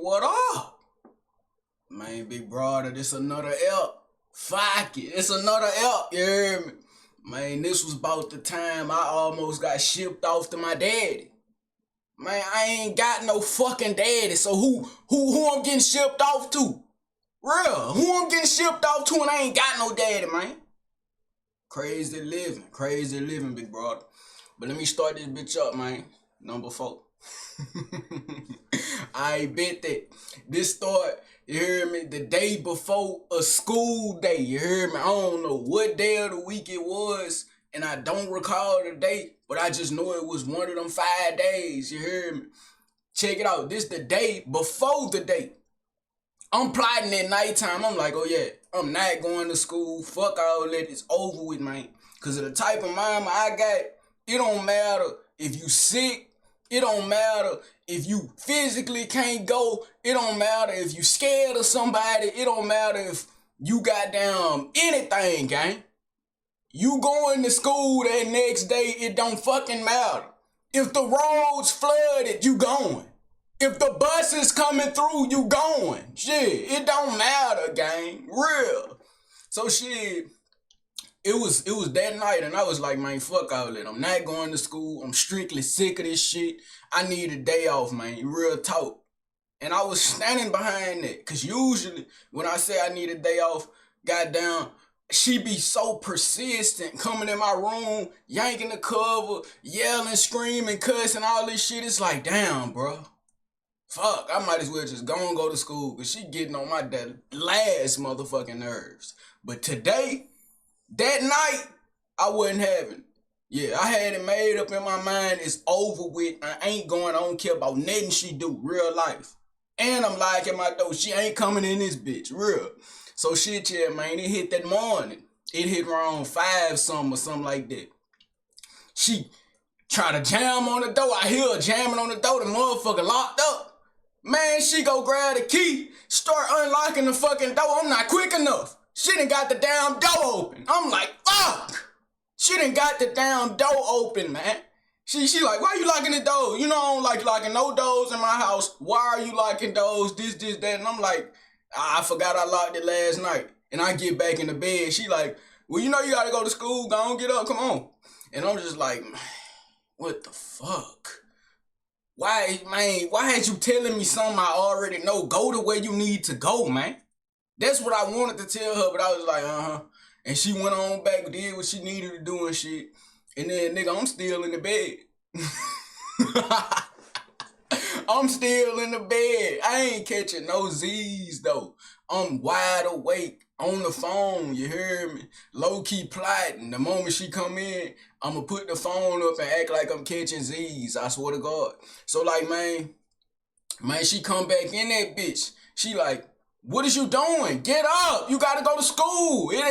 what up? Man, big brother, this another L. Fuck it, it's another L, you hear me? Man, this was about the time I almost got shipped off to my daddy. Man, I ain't got no fucking daddy, so who I'm getting shipped off to? Real, who I'm getting shipped off to and I ain't got no daddy, man? Crazy living, big brother. But let me start this bitch up, man. Number 4. I bet that this start, you hear me, the day before a school day, you hear me? I don't know what day of the week it was, and I don't recall the date, but I just know it was one of them 5 days, you hear me? Check it out, this the day before the date. I'm plotting at nighttime, I'm like, oh yeah, I'm not going to school, fuck all that, it's over with, man. Cause of the type of mama I got, it don't matter if you sick, it don't matter if you physically can't go. It don't matter if you scared of somebody. It don't matter if you got down anything, gang. You going to school that next day, it don't fucking matter. If the roads flooded, you going. If the bus is coming through, you going. Shit, it don't matter, gang. Real. So shit, it was that night and I was like, man, fuck all that. I'm not going to school. I'm strictly sick of this shit. I need a day off, man. Real talk. And I was standing behind that. Cause usually when I say I need a day off, goddamn, she be so persistent coming in my room, yanking the cover, yelling, screaming, cussing, all this shit. It's like, damn, bro. Fuck, I might as well just go and go to school. Cause she getting on my last motherfucking nerves. But today, that night, I wasn't having it. Yeah, I had it made up in my mind. It's over with. I ain't going. I don't care about nothing she do. Real life. And I'm locking my door. She ain't coming in this bitch. Real. So shit, yeah, man. It hit that morning. It hit around 5 something or something like that. She try to jam on the door. I hear her jamming on the door. The motherfucker locked up. Man, she go grab the key. Start unlocking the fucking door. I'm not quick enough. She done got the damn door open. I'm like, fuck! She done got the damn door open, man. She like, why you locking the door? You know I don't like locking no doors in my house. Why are you locking doors? This, that. And I'm like, I forgot I locked it last night. And I get back in the bed. She like, well, you know you gotta go to school. Go on, get up, come on. And I'm just like, what the fuck? Why, man, why ain't you telling me something I already know? Go to where you need to go, man. That's what I wanted to tell her, but I was like, uh-huh. And she went on back, did what she needed to do and shit. And then, nigga, I'm still in the bed. I'm still in the bed. I ain't catching no Z's, though. I'm wide awake on the phone, you hear me? Low-key plotting. The moment she come in, I'ma put the phone up and act like I'm catching Z's. I swear to God. So, like, man, she come back in that bitch. She like, what is you doing? Get up. You gotta go to school. You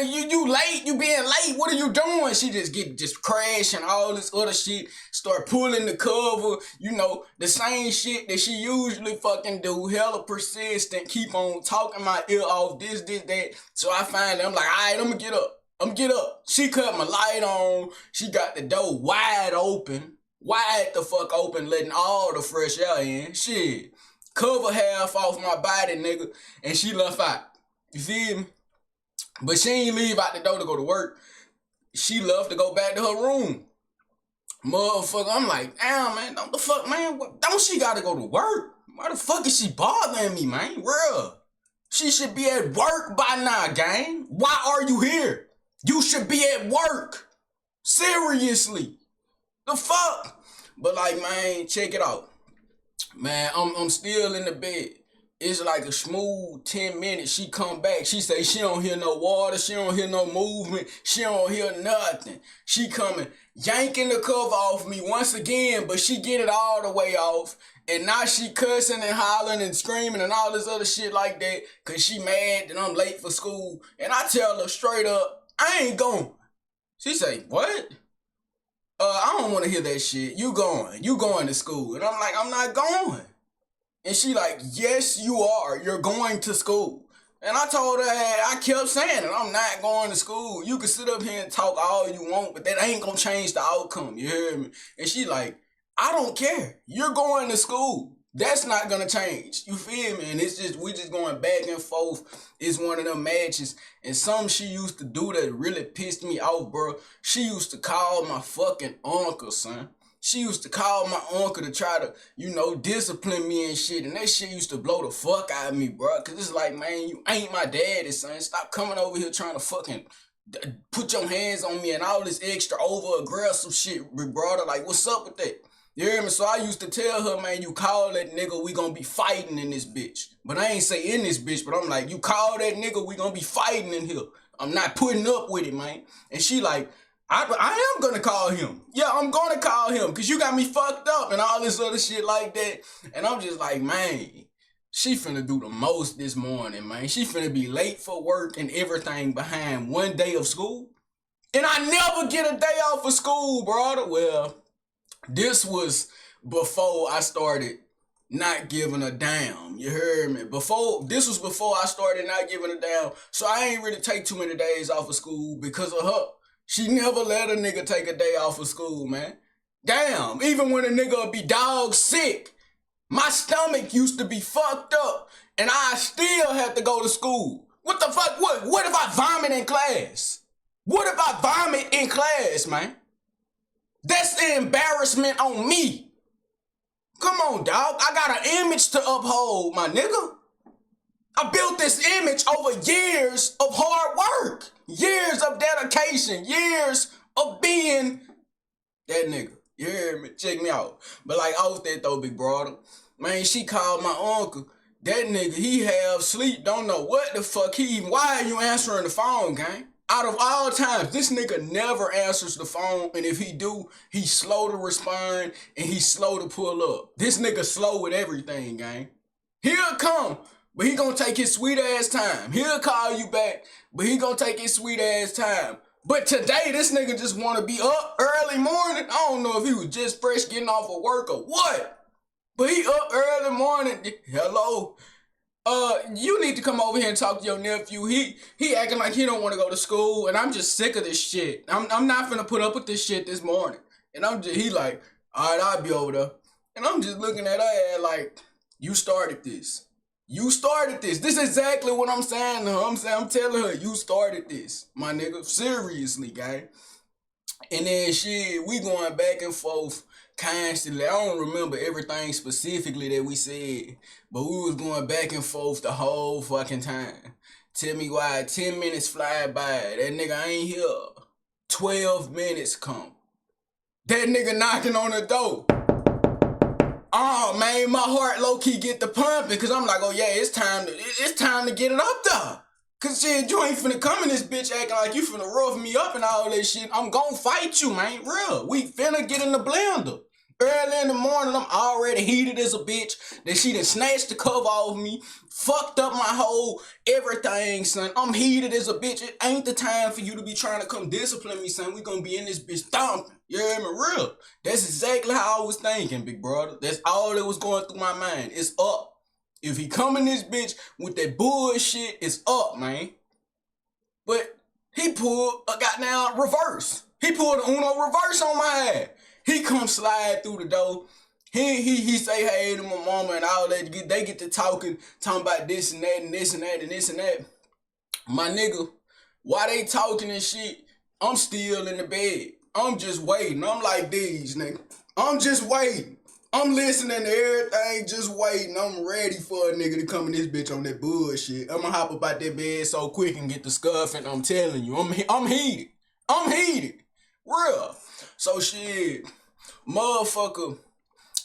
late. You being late. What are you doing? She just crashing all this other shit. Start pulling the cover. You know, the same shit that she usually fucking do. Hella persistent. Keep on talking my ear off. This, that. So I finally, I'm like, all right, I'm gonna get up. She cut my light on. She got the door wide open. Wide the fuck open, letting all the fresh air in. Shit. Cover half off my body, nigga, and she left out. You feel me? But she ain't leave out the door to go to work. She left to go back to her room. Motherfucker, I'm like, damn, man, don't the fuck, man, don't she gotta go to work? Why the fuck is she bothering me, man? Real. She should be at work by now, gang. Why are you here? You should be at work. Seriously. The fuck? But like, man, check it out. Man, I'm still in the bed. It's like a smooth 10 minutes. She come back. She say she don't hear no water. She don't hear no movement. She don't hear nothing. She coming, yanking the cover off me once again, but she get it all the way off. And now she cussing and hollering and screaming and all this other shit like that because she mad that I'm late for school. And I tell her straight up, I ain't going. She say, what? I don't want to hear that shit. You going to school. And I'm like, I'm not going. And she like, yes, you are. You're going to school. And I told her, I kept saying it. I'm not going to school. You can sit up here and talk all you want, but that ain't going to change the outcome. You hear me? And she like, I don't care. You're going to school. That's not gonna change. You feel me? And it's just we just going back and forth. It's one of them matches. And something she used to do that really pissed me off, bro. She used to call my fucking uncle, son. She used to call my uncle to try to, discipline me and shit. And that shit used to blow the fuck out of me, bro. Cause it's like, man, you ain't my daddy, son. Stop coming over here trying to fucking put your hands on me and all this extra over aggressive shit, brother. Like, what's up with that? You hear me? So I used to tell her, man, you call that nigga, we gonna be fighting in this bitch. But I ain't say in this bitch, but I'm like, you call that nigga, we gonna be fighting in here. I'm not putting up with it, man. And she like, I am gonna call him. Yeah, I'm gonna call him, cause you got me fucked up and all this other shit like that. And I'm just like, man, she finna do the most this morning, man. She finna be late for work and everything behind one day of school. And I never get a day off of school, brother. Well, this was before I started not giving a damn. You heard me? This was before I started not giving a damn. So I ain't really take too many days off of school because of her. She never let a nigga take a day off of school, man. Damn, even when a nigga would be dog sick, my stomach used to be fucked up and I still had to go to school. What the fuck? What if I vomit in class? What if I vomit in class, man? That's the embarrassment on me. Come on, dog. I got an image to uphold, my nigga. I built this image over years of hard work, years of dedication, years of being that nigga. You hear me? Check me out. But like off that though, big brother. Man, she called my uncle. That nigga, he have sleep, don't know what the fuck why are you answering the phone, gang? Out of all times, this nigga never answers the phone, and if he do, he's slow to respond, and he's slow to pull up. This nigga slow with everything, gang. He'll come, but he gonna take his sweet ass time. He'll call you back, but he gonna take his sweet ass time. But today, this nigga just wanna be up early morning. I don't know if he was just fresh getting off of work or what, but he up early morning. Hello? You need to come over here and talk to your nephew. He acting like he don't want to go to school, and I'm just sick of this shit. I'm not finna put up with this shit this morning. And he like, all right, I'll be over there. And I'm just looking at her ass like, you started this. You started this. This is exactly what I'm saying to her. I'm telling her, you started this, my nigga. Seriously, gang. And then shit, we going back and forth constantly. I don't remember everything specifically that we said, but we was going back and forth the whole fucking time. Tell me why 10 minutes fly by. That nigga ain't here. 12 minutes come. That nigga knocking on the door. Oh man, my heart low-key get the pumping, cause I'm like, oh yeah, it's time to get it up there. Cause shit, you ain't finna come in this bitch acting like you finna rough me up and all that shit. I'm gon' fight you, man. Real. We finna get in the blender. Early in the morning, I'm already heated as a bitch. That she done snatched the cover off me. Fucked up my whole everything, son. I'm heated as a bitch. It ain't the time for you to be trying to come discipline me, son. We gonna be in this bitch stomping. You hear me? Real. That's exactly how I was thinking, big brother. That's all that was going through my mind. It's up. If he come in this bitch with that bullshit, it's up, man. But he pulled a goddamn reverse. He pulled an Uno reverse on my ass. He come slide through the door. He say hey to my mama and all that. They get to talking about this and that and this and that and this and that. My nigga, while they talking and shit, I'm still in the bed. I'm just waiting. I'm like these, nigga. I'm just waiting. I'm listening to everything, just waiting. I'm ready for a nigga to come in this bitch on that bullshit. I'ma hop up out that bed so quick and get the scuff, and I'm telling you, I'm heated. I'm heated. Real. So shit, motherfucker,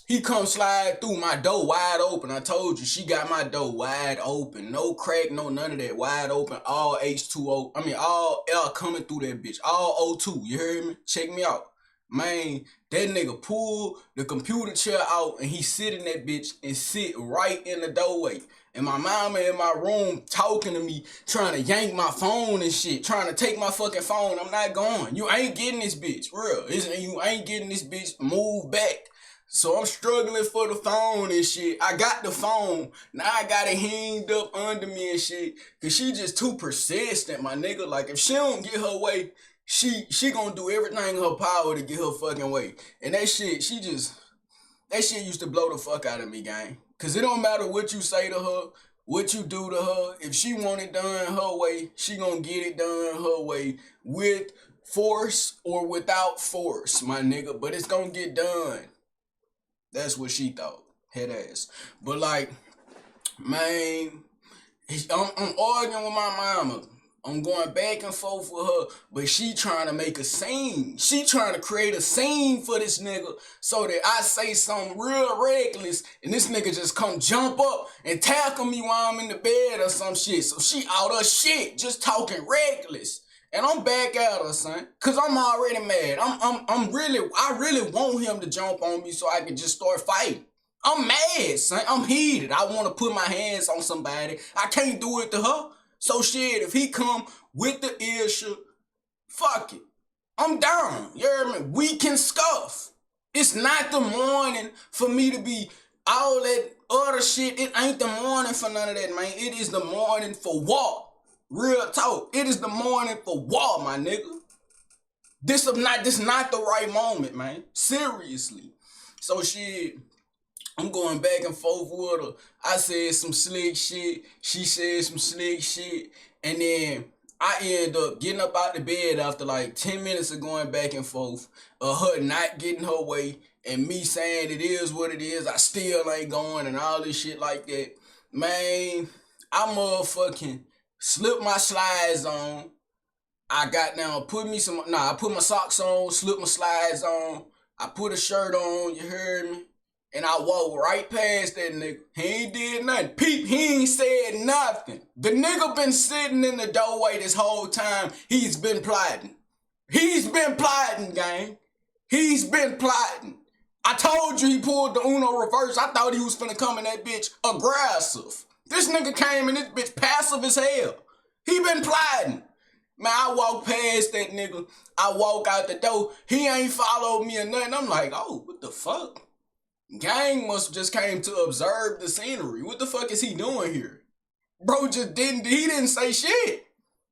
he come slide through my door wide open. I told you, she got my door wide open. No crack, no none of that. Wide open, all H2O. I mean, all air coming through that bitch. All O2, you heard me? Check me out. Man, that nigga pulled the computer chair out and he sit in that bitch and sit right in the doorway. And my mama in my room talking to me, trying to yank my phone and shit, trying to take my fucking phone. I'm not going. You ain't getting this bitch, real. You ain't getting this bitch. Move back. So I'm struggling for the phone and shit. I got the phone. Now I got it hanged up under me and shit. Cause she just too persistent, my nigga. Like if she don't get her way, she gonna do everything in her power to get her fucking way. And that shit, That shit used to blow the fuck out of me, gang. Cause it don't matter what you say to her, what you do to her. If she want it done her way, she gonna get it done her way with force or without force, my nigga. But it's gonna get done. That's what she thought. Head ass. But like, man, I'm arguing with my mama. I'm going back and forth with her, but she trying to make a scene. She trying to create a scene for this nigga so that I say something real reckless and this nigga just come jump up and tackle me while I'm in the bed or some shit. So she out her shit, just talking reckless. And I'm back at her, son, cause I'm already mad. I really want him to jump on me so I can just start fighting. I'm mad, son. I'm heated. I want to put my hands on somebody. I can't do it to her. So shit, if he come with the issue, fuck it. I'm down. You hear me? We can scuff. It's not the morning for me to be all that other shit. It ain't the morning for none of that, man. It is the morning for war. Real talk. It is the morning for war, my nigga. This not the right moment, man. Seriously. So shit, I'm going back and forth with her. I said some slick shit. She said some slick shit. And then I end up getting up out the bed after like 10 minutes of going back and forth. Her not getting her way. And me saying it is what it is. I still ain't going and all this shit like that. Man, I motherfucking slipped my slides on. I got down, I put my socks on, slipped my slides on. I put a shirt on, you heard me? And I walked right past that nigga. He ain't did nothing. Peep, he ain't said nothing. The nigga been sitting in the doorway this whole time. He's been plotting. He's been plotting, gang. He's been plotting. I told you he pulled the Uno reverse. I thought he was finna come in that bitch aggressive. This nigga came in this bitch passive as hell. He been plotting. Man, I walk past that nigga. I walk out the door. He ain't followed me or nothing. I'm like, oh, what the fuck? Gang must just came to observe the scenery. What the fuck is he doing here? Bro he didn't say shit.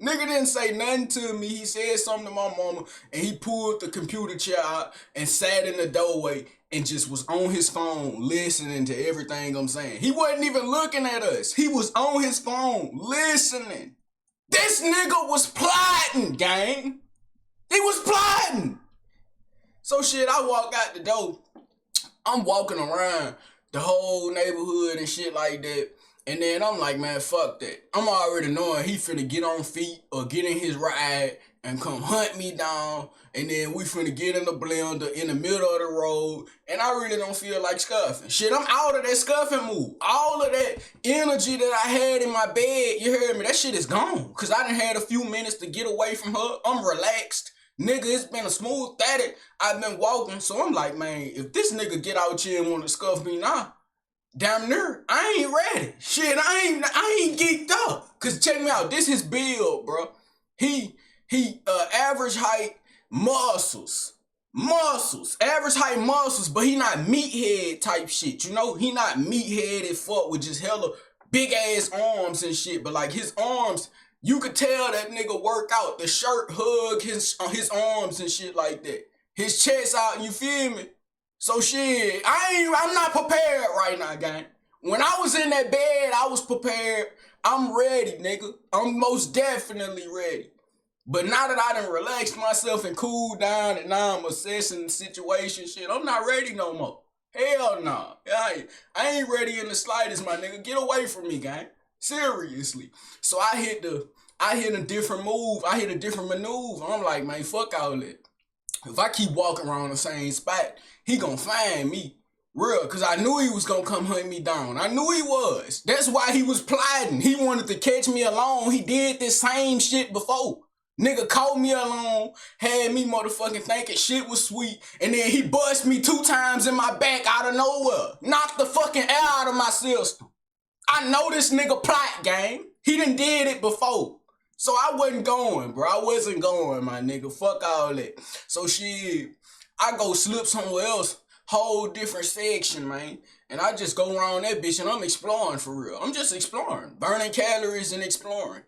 Nigga didn't say nothing to me. He said something to my mama and he pulled the computer chair out and sat in the doorway and just was on his phone listening to everything I'm saying. He wasn't even looking at us. He was on his phone listening. This nigga was plotting, gang. He was plotting. So shit, I walk out the door. I'm walking around the whole neighborhood and shit like that. And then I'm like, man, fuck that. I'm already knowing he finna get on feet or get in his ride and come hunt me down. And then we finna get in the blender in the middle of the road. And I really don't feel like scuffing. Shit, I'm out of that scuffing mood. All of that energy that I had in my bed, you heard me, that shit is gone. Cause I done had a few minutes to get away from her. I'm relaxed. Nigga, it's been a smooth 30. I've been walking. So I'm like, man, if this nigga get out here and want to scuff me now, damn near, I ain't ready. Shit, I ain't geeked up. Cause check me out, this his build, bro. He average height muscles, average height muscles, but he not meathead type shit. You know, he not meatheaded fuck with just hella big ass arms and shit. But like his arms, you could tell that nigga work out. The shirt hug his arms and shit like that. His chest out, you feel me? So shit, I'm not prepared right now, gang. When I was in that bed, I was prepared. I'm ready, nigga. I'm most definitely ready. But now that I done relaxed myself and cooled down and now I'm assessing the situation, shit, I'm not ready no more. Hell nah. I ain't ready in the slightest, my nigga. Get away from me, gang. Seriously. So I hit a different move. I hit a different maneuver. I'm like, man, fuck all that. If I keep walking around the same spot, he gonna find me. Real, cause I knew he was gonna come hunt me down. I knew he was. That's why he was plotting. He wanted to catch me alone. He did this same shit before. Nigga caught me alone, had me motherfucking thinking shit was sweet, and then he bust me 2 times in my back out of nowhere. Knocked the fucking air out of my system. I know this nigga plot, gang. He done did it before. So I wasn't going, bro. I wasn't going, my nigga. Fuck all that. So shit, I go slip somewhere else, whole different section, man. And I just go around that bitch and I'm exploring for real. I'm just exploring. Burning calories and exploring.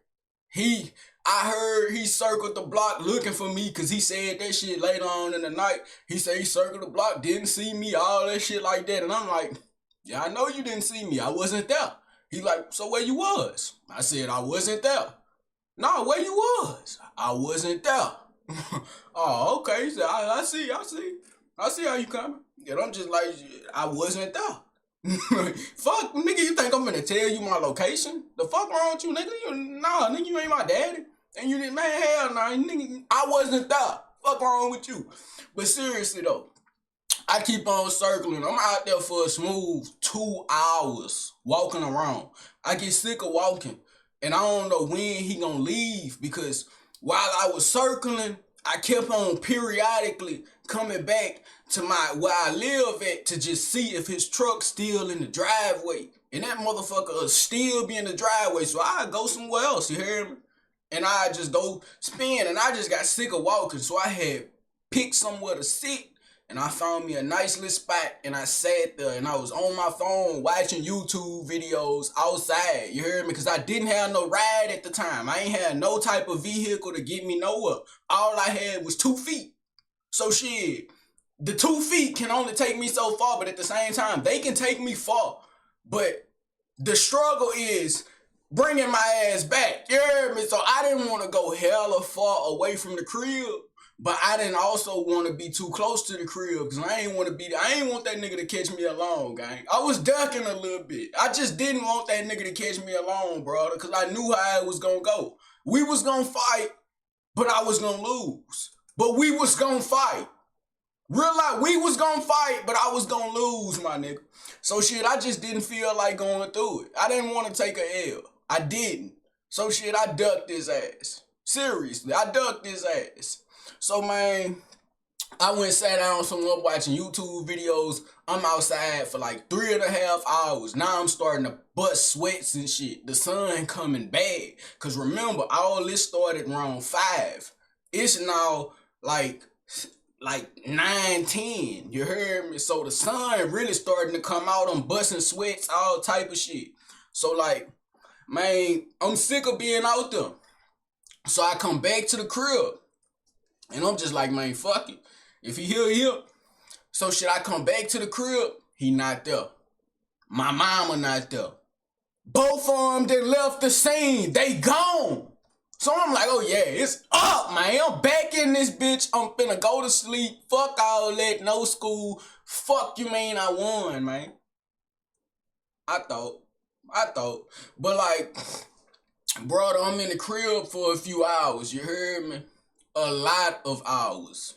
I heard he circled the block looking for me because he said that shit later on in the night. He said he circled the block, didn't see me, all that shit like that. And I'm like, yeah, I know you didn't see me. I wasn't there. He like, so where you was? I said, I wasn't there. No, where you was? I wasn't there. Oh, okay. He said, I see how you coming. And I'm just like, I wasn't there. Fuck, nigga, you think I'm gonna tell you my location? The fuck wrong with you, nigga? Nah, nigga, you ain't my daddy. And you didn't, man, hell nah, nigga, I wasn't there. Fuck wrong with you? But seriously though, I keep on circling. I'm out there for a smooth 2 hours walking around. I get sick of walking. And I don't know when he gonna leave because while I was circling, I kept on periodically coming back to where I live at to just see if his truck's still in the driveway. And that motherfucker will still be in the driveway. So I go somewhere else, you hear me? And I just go spin. And I just got sick of walking. So I had picked somewhere to sit. And I found me a nice little spot and I sat there and I was on my phone watching YouTube videos outside. You heard me? Because I didn't have no ride at the time. I ain't had no type of vehicle to get me nowhere. All I had was 2 feet. So shit, the 2 feet can only take me so far, but at the same time, they can take me far. But the struggle is bringing my ass back. You heard me? So I didn't want to go hella far away from the crib. But I didn't also want to be too close to the crib because I ain't want that nigga to catch me alone, gang. I was ducking a little bit. I just didn't want that nigga to catch me alone, brother, because I knew how it was going to go. We was going to fight, but I was going to lose. But we was going to fight. Real life, we was going to fight, but I was going to lose, my nigga. So shit, I just didn't feel like going through it. I didn't want to take a L. I didn't. So shit, I ducked his ass. Seriously, I ducked his ass. So, man, I went and sat down somewhere watching YouTube videos. I'm outside for like 3.5 hours. Now I'm starting to bust sweats and shit. The sun coming bad. Because remember, all this started around 5. It's now like 9:10. You heard me? So the sun really starting to come out. I'm busting sweats, all type of shit. So, like, man, I'm sick of being out there. So I come back to the crib. And I'm just like, man, fuck it. If he here. So should I come back to the crib? He not there. My mama not there. Both of them that left the scene, they gone. So I'm like, oh yeah, it's up, man. I'm back in this bitch. I'm finna go to sleep. Fuck all that, no school. Fuck you mean I won, man. I thought. But like, brother, I'm in the crib for a few hours. You heard me? A lot of hours.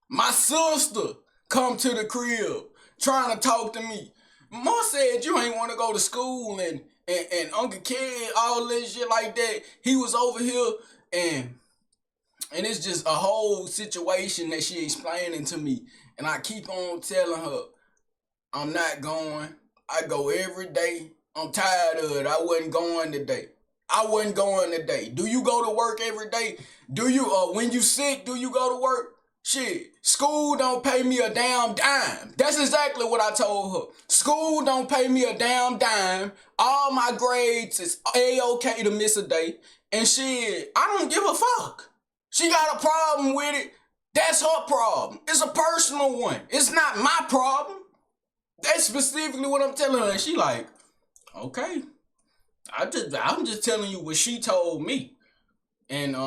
My sister come to the crib trying to talk to me. Ma said you ain't want to go to school and Uncle Kid, all this shit like that. He was over here and it's just a whole situation that she explaining to me. And I keep on telling her, I'm not going. I go every day. I'm tired of it. I wasn't going today. Do you go to work every day? Do you, when you sick, do you go to work? Shit, school don't pay me a damn dime. That's exactly what I told her. School don't pay me a damn dime. All my grades is A-okay to miss a day. And shit, I don't give a fuck. She got a problem with it. That's her problem. It's a personal one. It's not my problem. That's specifically what I'm telling her. And she like, okay. I'm just telling you what she told me. And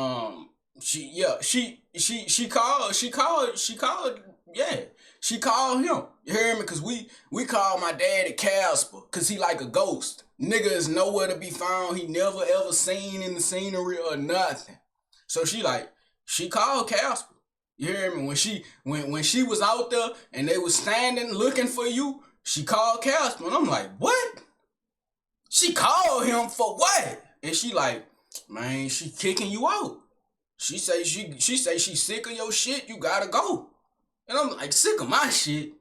she called him. You hear me? Cause we called my daddy Casper, cause he like a ghost. Nigga is nowhere to be found. He never ever seen in the scenery or nothing. So she called Casper. You hear me? When she was out there and they was standing looking for you, she called Casper. And I'm like, what? She called him for what? And she like, man, she kicking you out. She say she sick of your shit, you gotta go. And I'm like, sick of my shit?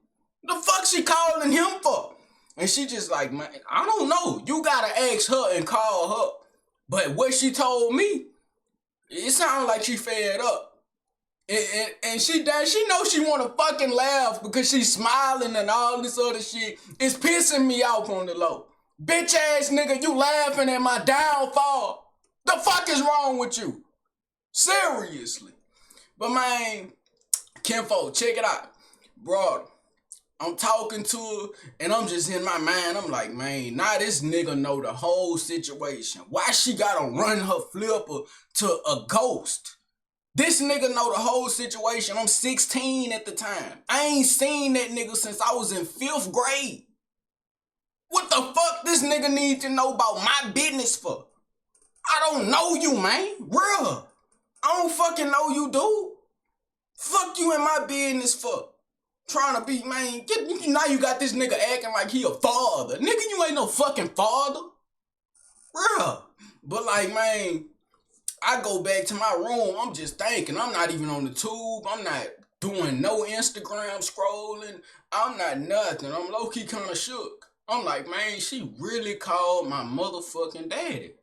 The fuck she calling him for? And she just like, man, I don't know. You gotta ask her and call her. But what she told me, it sounded like she fed up. And she knows she wanna fucking laugh because she's smiling and all this other shit. It's pissing me off on the low. Bitch ass nigga, you laughing at my downfall. The fuck is wrong with you? Seriously. But man, Kinfolk, check it out. Bro, I'm talking to her and I'm just in my mind. I'm like, man, now this nigga know the whole situation. Why she gotta run her flipper to a ghost? This nigga know the whole situation. I'm 16 at the time. I ain't seen that nigga since I was in 5th grade. What the fuck this nigga need to know about my business for? I don't know you, man. Real. I don't fucking know you, dude. Fuck you in my business for? Trying to be, man, now you got this nigga acting like he a father. Nigga, you ain't no fucking father. Real. But like, man, I go back to my room, I'm just thinking, I'm not even on the tube, I'm not doing no Instagram scrolling, I'm not nothing, I'm low-key kinda shook. I'm like, man, she really called my motherfucking daddy.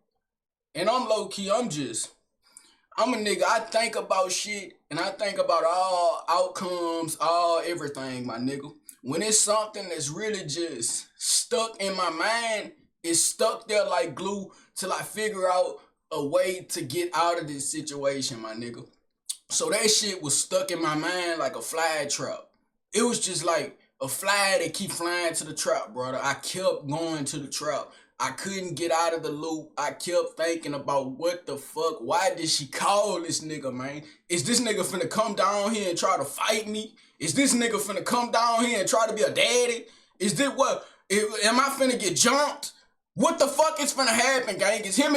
And I'm low-key, I'm a nigga, I think about shit, and I think about all outcomes, all everything, my nigga. When it's something that's really just stuck in my mind, it's stuck there like glue till I figure out a way to get out of this situation, my nigga. So that shit was stuck in my mind like a fly trap. It was just like a fly that keep flying to the trap, brother. I kept going to the trap. I couldn't get out of the loop. I kept thinking about what the fuck. Why did she call this nigga, man? Is this nigga finna come down here and try to fight me? Is this nigga finna come down here and try to be a daddy? Is this what? Am I finna get jumped? What the fuck is finna happen, gang? Is him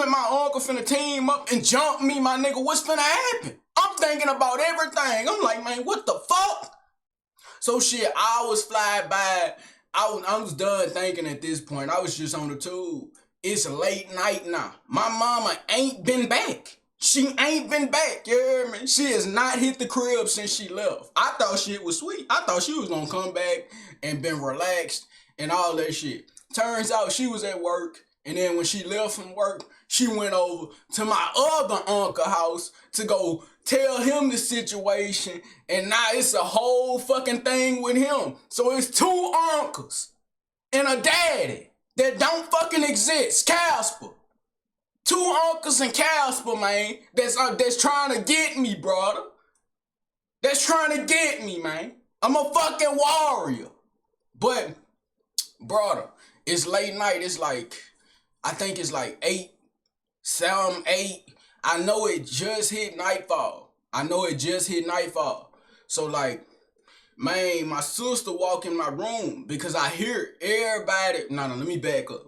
and my uncle finna team up and jump me, my nigga? What's finna happen? I'm thinking about everything. I'm like, man, what the fuck? So shit, hours fly by. I was done thinking at this point. I was just on the tube. It's late night now. My mama ain't been back. She ain't been back, you hear me? She has not hit the crib since she left. I thought shit was sweet. I thought she was gonna come back and been relaxed and all that shit. Turns out she was at work, and then when she left from work, she went over to my other uncle house to go tell him the situation, and now it's a whole fucking thing with him. So it's 2 uncles and a daddy that don't fucking exist. Casper. 2 uncles and Casper, man, that's trying to get me, brother. That's trying to get me, man. I'm a fucking warrior. But, brother, it's late night. It's like, I think it's like 8, 7, 8. I know it just hit nightfall. So like, man, my sister walk in my room because I hear everybody. No, let me back up.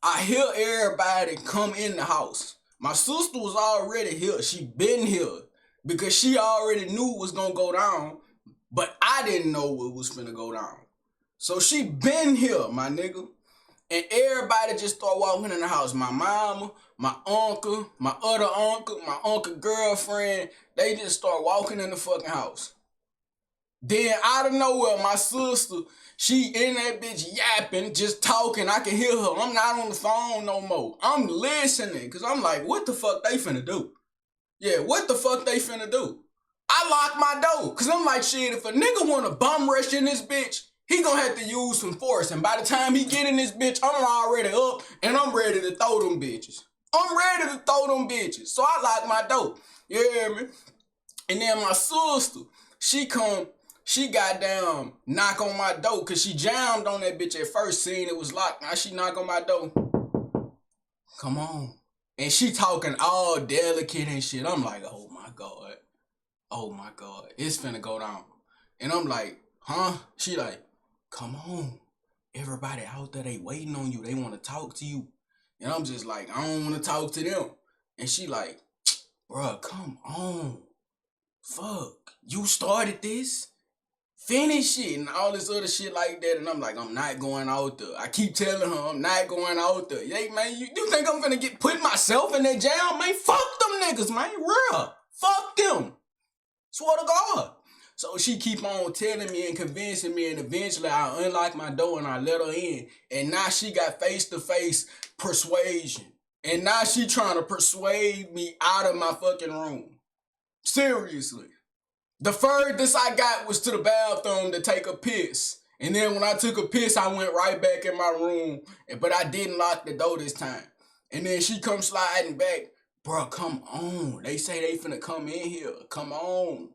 I hear everybody come in the house. My sister was already here. She been here because she already knew what was gonna go down, but I didn't know what was finna go down. So she been here, my nigga. And everybody just start walking in the house. My mama, my uncle, my other uncle, my uncle girlfriend, they just start walking in the fucking house. Then out of nowhere, my sister, she in that bitch yapping, just talking. I can hear her. I'm not on the phone no more. I'm listening, because I'm like, what the fuck they finna do? Yeah, what the fuck they finna do? I lock my door, because I'm like, shit, if a nigga want to bum rush in this bitch, he gonna have to use some force. And by the time he get in this bitch, I'm already up and I'm ready to throw them bitches. So I lock my door. You hear me? And then my sister, she got down, knock on my door, cause she jammed on that bitch at first, seeing it was locked. Now she knock on my door. Come on. And she talking all delicate and shit. I'm like, oh my God, it's finna go down. And I'm like, huh? She like, come on. Everybody out there, they waiting on you. They want to talk to you. And I'm just like, I don't want to talk to them. And she like, bruh, come on. Fuck. You started this? Finish it and all this other shit like that. And I'm like, I'm not going out there. I keep telling her I'm not going out there. Hey, man, you think I'm gonna put myself in that jail? Man, fuck them niggas, man. Real. Fuck them. Swear to God. So she keep on telling me and convincing me, and eventually I unlock my door and I let her in. And now she got face-to-face persuasion. And now she trying to persuade me out of my fucking room. Seriously. The furthest I got was to the bathroom to take a piss. And then when I took a piss, I went right back in my room, but I didn't lock the door this time. And then she comes sliding back. Bro, come on. They say they finna come in here. Come on.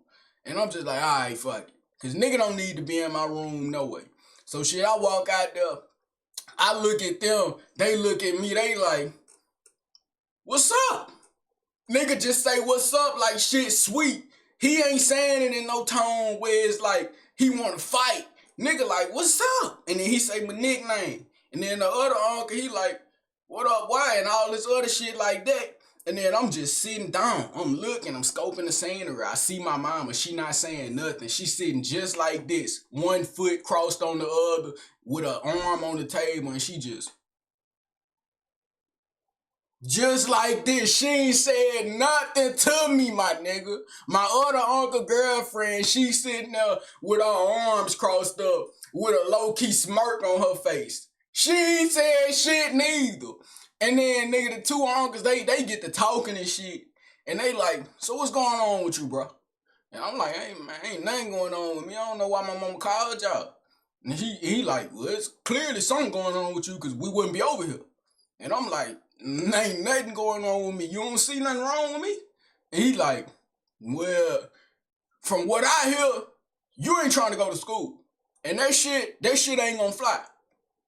And I'm just like, all right, fuck it. Because nigga don't need to be in my room no way. So shit, I walk out there. I look at them. They look at me. They like, what's up? Nigga just say what's up like shit sweet. He ain't saying it in no tone where it's like he want to fight. Nigga like, what's up? And then he say my nickname. And then the other uncle, he like, what up, why? And all this other shit like that. And then I'm just sitting down. I'm looking, I'm scoping the scenery. I see my mama, she not saying nothing. She sitting just like this. One foot crossed on the other with her arm on the table, and she just like this. She ain't said nothing to me, my nigga. My other uncle girlfriend, she sitting there with her arms crossed up with a low-key smirk on her face. She ain't said shit neither. And then, nigga, the two uncles, they get to talking and shit. And they like, so what's going on with you, bro? And I'm like, hey, man, ain't nothing going on with me. I don't know why my mama called y'all. And he like, well, it's clearly something going on with you because we wouldn't be over here. And I'm like, ain't nothing going on with me. You don't see nothing wrong with me? And he like, well, from what I hear, you ain't trying to go to school. And that shit ain't gonna fly.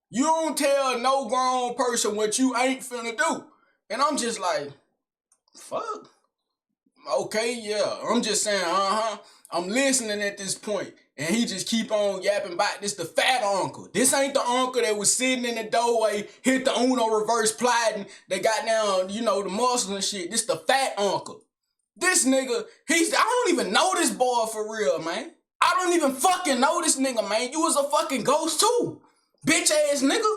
You don't tell no grown person what you ain't finna do. And I'm just like, fuck. Okay, yeah. I'm just saying, I'm listening at this point. And he just keep on yapping about this the fat uncle. This ain't the uncle that was sitting in the doorway, hit the Uno reverse plotting, that got down, the muscles and shit. This the fat uncle. This nigga, I don't even know this boy for real, man. I don't even fucking know this nigga, man. You was a fucking ghost too. Bitch ass nigga.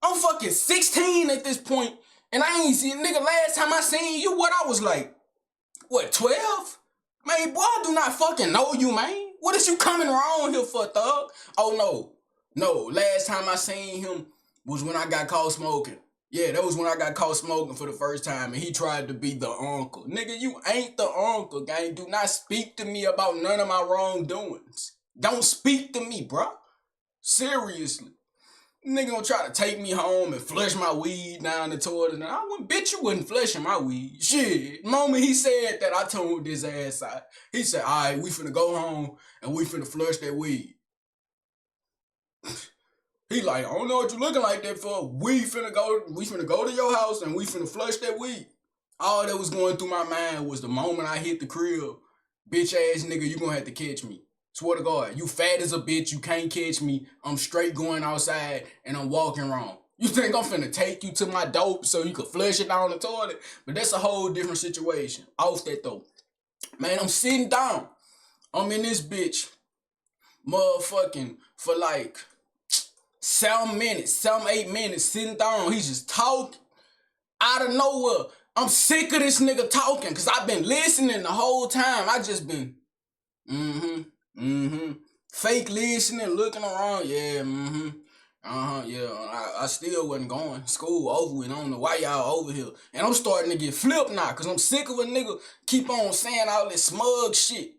I'm fucking 16 at this point, and I ain't seen nigga. Last time I seen you, what I was like, what, 12? Man, boy, I do not fucking know you, man. What is you coming around here for, thug? Oh no. Last time I seen him was when I got caught smoking. Yeah, that was when I got caught smoking for the first time, and he tried to be the uncle. Nigga, you ain't the uncle, gang. Do not speak to me about none of my wrongdoings. Don't speak to me, bro. Seriously. Nigga gonna try to take me home and flush my weed down the toilet. And I wouldn't, bitch, you wasn't flushing my weed. Shit. Moment he said that, I told his ass out. He said, all right, we finna go home and we finna flush that weed. He like, I don't know what you looking like that for. We finna go to your house and we finna flush that weed. All that was going through my mind was the moment I hit the crib, bitch ass nigga, you gonna have to catch me. Swear to God, you fat as a bitch, you can't catch me. I'm straight going outside and I'm walking wrong. You think I'm finna take you to my dope so you could flush it down the toilet? But that's a whole different situation. Off that though. Man, I'm sitting down. I'm in this bitch, motherfucking, for like 7 minutes, 8 minutes, sitting down. He's just talking. Out of nowhere, I'm sick of this nigga talking because I've been listening the whole time. I just been, fake listening, looking around, yeah, yeah. I still wasn't going. School over with. I don't know why y'all over here. And I'm starting to get flipped now, cause I'm sick of a nigga keep on saying all this smug shit.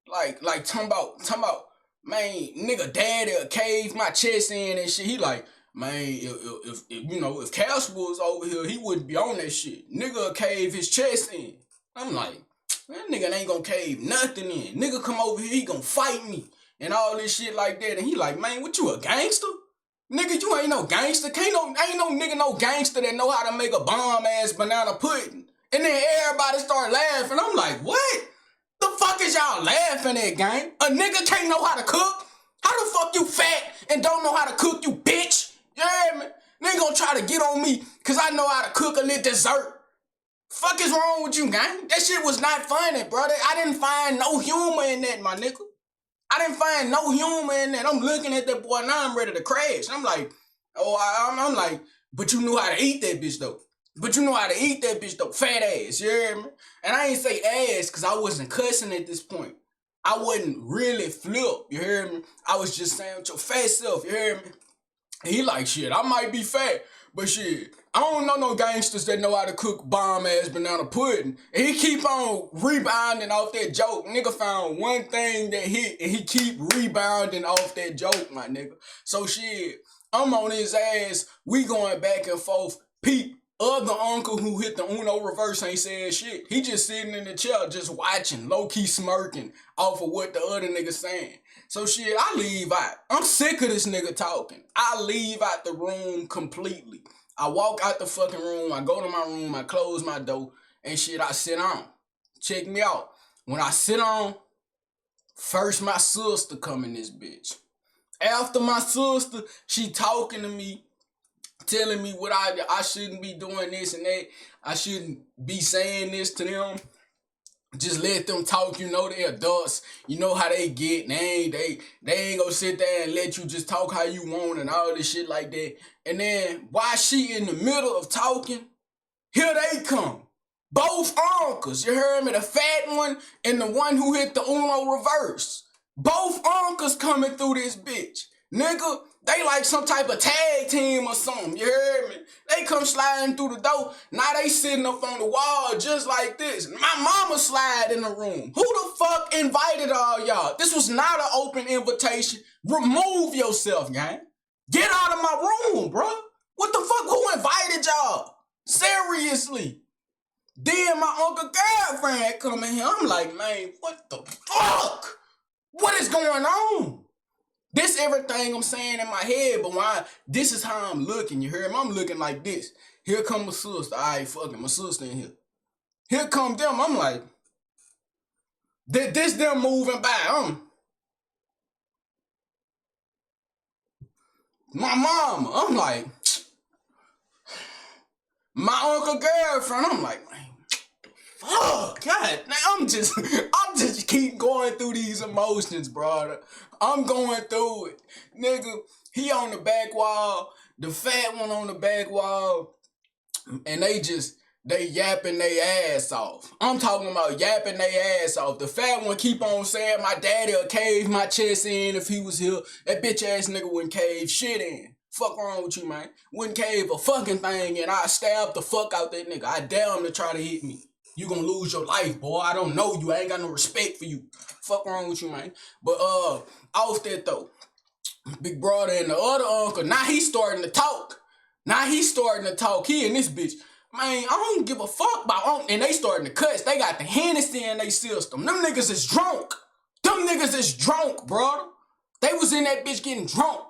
Like talking about, man, nigga daddy'll cave my chest in and shit. He like, man, if Casper was over here, he wouldn't be on that shit. Nigga cave his chest in. I'm like, that nigga ain't gonna cave nothing in. Nigga come over here, he gonna fight me. And all this shit like that. And he like, man, what you, a gangster? Nigga, you ain't no gangster. Ain't no nigga no gangster that know how to make a bomb-ass banana pudding. And then everybody start laughing. I'm like, what? The fuck is y'all laughing at, gang? A nigga can't know how to cook? How the fuck you fat and don't know how to cook, you bitch? You hear me? Nigga gonna try to get on me cause I know how to cook a little dessert. Fuck is wrong with you, gang? That shit was not funny, brother. I didn't find no humor in that, my nigga. I didn't find no humor in that. I'm looking at that boy, now I'm ready to crash. I'm like, I'm like, but you knew how to eat that bitch, though. Fat ass, you hear me? And I ain't say ass because I wasn't cussing at this point. I wasn't really flip, you hear me? I was just saying with your fat self, you hear me? And he like, shit, I might be fat, But shit, I don't know no gangsters that know how to cook bomb ass banana pudding. And he keep on rebounding off that joke. Nigga found one thing that hit and he keep rebounding off that joke, my nigga. So shit, I'm on his ass. We going back and forth. Peep. Other uncle who hit the Uno reverse ain't saying shit. He just sitting in the chair just watching, low-key smirking off of what the other nigga saying. So shit, I leave out. I'm sick of this nigga talking. I leave out the room completely. I walk out the fucking room. I go to my room. I close my door. And shit, I sit on. Check me out. When I sit on, first my sister come in this bitch. After my sister, she talking to me, telling me what I shouldn't be doing this and that. I shouldn't be saying this to them. Just let them talk, you know, they're adults. You know how they get. They ain't gonna sit there and let you just talk how you want and all this shit like that. And then while she in the middle of talking, here they come. Both uncles, you heard me? The fat one and the one who hit the Uno reverse. Both uncles coming through this bitch. Nigga, they like some type of tag team or something, you heard me? They come sliding through the door. Now they sitting up on the wall just like this. My mama slide in the room. Who the fuck invited all y'all? This was not an open invitation. Remove yourself, gang. Get out of my room, bro. What the fuck? Who invited y'all? Seriously. Then my uncle girlfriend come in here. I'm like, man, what the fuck? What is going on? This everything I'm saying in my head, but why? This is how I'm looking, you hear me? I'm looking like this. Here come my sister. All right, fuck it, my sister in here. Here come them. I'm like, this them moving by. My mama. I'm like, my uncle girlfriend. I'm like, man, fuck, God. I'm just keep going through these emotions, brother. I'm going through it. Nigga, he on the back wall, the fat one on the back wall, and they yapping their ass off. I'm talking about yapping their ass off. The fat one keep on saying my daddy'll cave my chest in if he was here. That bitch ass nigga wouldn't cave shit in. Fuck wrong with you, man? Wouldn't cave a fucking thing and I stab the fuck out that nigga. I dare him to try to hit me. You gonna lose your life, boy. I don't know you. I ain't got no respect for you. Fuck wrong with you, man? But off that though, big brother and the other uncle, now he's starting to talk. He and this bitch. Man, I don't give a fuck about and they starting to cuss. They got the Hennessy in their system. Them niggas is drunk. Brother. They was in that bitch getting drunk.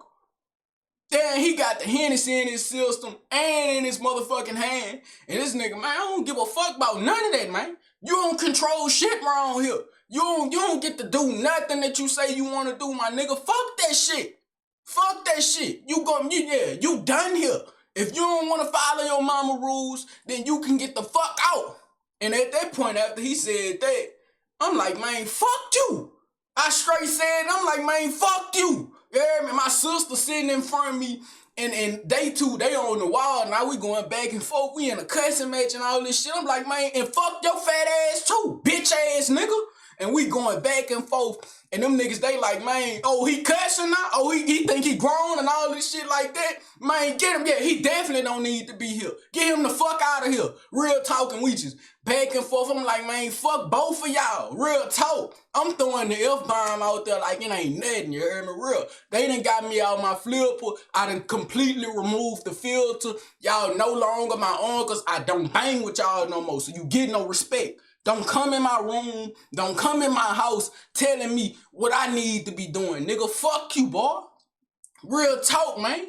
Then he got the Hennessy in his system and in his motherfucking hand. And this nigga, man, I don't give a fuck about none of that, man. You don't control shit around here. You don't get to do nothing that you say you want to do, my nigga. Fuck that shit. You done here. If you don't want to follow your mama rules, then you can get the fuck out. And at that point, after he said that, I'm like, man, fuck you. I straight said, I'm like, man, fuck you. Yeah, my sister sitting in front of me, and they on the wall. Now we going back and forth. We in a cussing match and all this shit. I'm like, man, and fuck your fat ass too, bitch ass nigga. And we going back and forth. And them niggas, they like, man, oh, he cussing now? Oh, he think he grown and all this shit like that? Man, get him. Yeah, he definitely don't need to be here. Get him the fuck out of here. Real talking, we just back and forth. I'm like, man, fuck both of y'all. Real talk. I'm throwing the F-bomb out there like it ain't nothing, you heard me? Real. They done got me out my flipper. I done completely removed the filter. Y'all no longer my uncles. I don't bang with y'all no more, so you get no respect. Don't come in my room. Don't come in my house telling me what I need to be doing. Nigga, fuck you, boy. Real talk, man.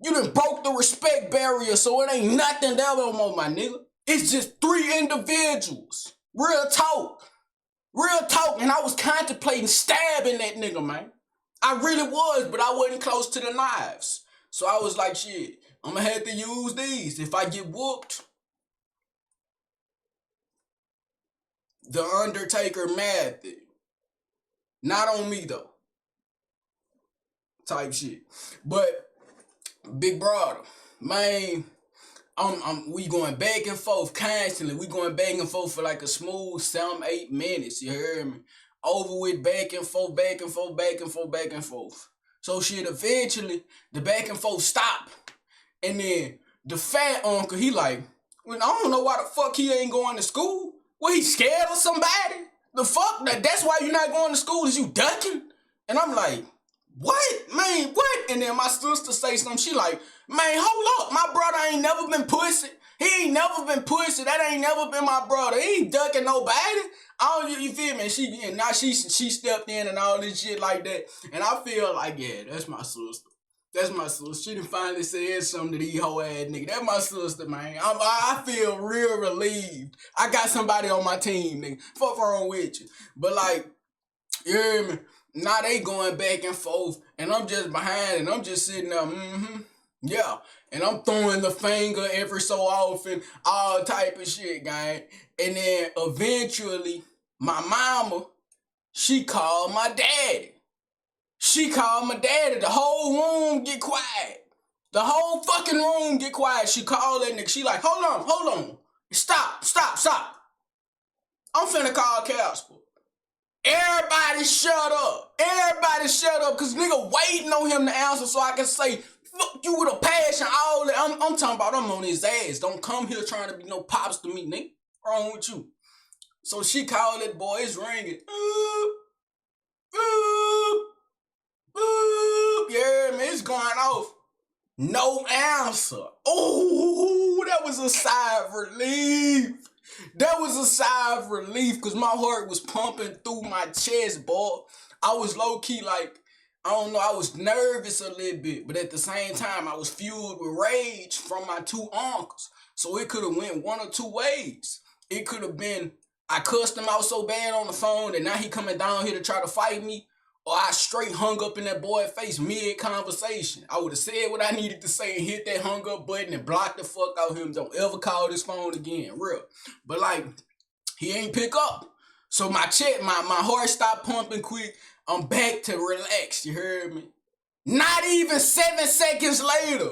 You done broke the respect barrier, so it ain't nothing there no more, my nigga. It's just 3 individuals. Real talk. And I was contemplating stabbing that nigga, man. I really was, but I wasn't close to the knives. So I was like, shit, I'm gonna have to use these. If I get whooped, the Undertaker method. Not on me though. Type shit. But big brother, man, we going back and forth constantly. We going back and forth for like a smooth 7-8 minutes. You heard me? Over with back and forth. So shit, eventually the back and forth stop. And then The fat uncle, he like, well, I don't know why the fuck he ain't going to school. Well, he scared of somebody? The fuck? That's why you not going to school, is you ducking? And I'm like, what? Man, what? And then my sister say something, she like, man, hold up, my brother ain't never been pussy. He ain't never been pussy. That ain't never been my brother. He ain't ducking nobody. I don't, you feel me? And now she stepped in and all this shit like that. And I feel like, yeah, that's my sister. That's my sister. She done finally said something to these hoe ass niggas. That's my sister, man. I feel real relieved. I got somebody on my team, nigga. Fuck wrong with you. But like, you hear me? Now they going back and forth, and I'm just behind, and I'm just sitting there, yeah. And I'm throwing the finger every so often, all type of shit, gang. And then eventually, my mama, she called my daddy. She called my daddy. The whole room get quiet. The whole fucking room get quiet. She called that nigga. She like, hold on. Stop. I'm finna call Casper. Everybody shut up. Cause nigga waiting on him to answer so I can say, fuck you with a passion, all that. I'm talking about I'm on his ass. Don't come here trying to be no pops to me, nigga. What's wrong with you? So she called that boy, it's ringing. Yeah, man, it's going off. No answer. Oh, that was a sigh of relief. Because my heart was pumping through my chest, boy. I was low-key like, I don't know, I was nervous a little bit, but at the same time, I was fueled with rage from my two uncles. So it could have went one or two ways. It could have been, I cussed him out so bad on the phone that now he coming down here to try to fight me, or I straight hung up in that boy's face mid-conversation. I would have said what I needed to say and hit that hung up button and block the fuck out him. Don't ever call this phone again, real. But like, he ain't pick up. So my heart stopped pumping quick. I'm back to relax, you heard me? Not even 7 seconds later,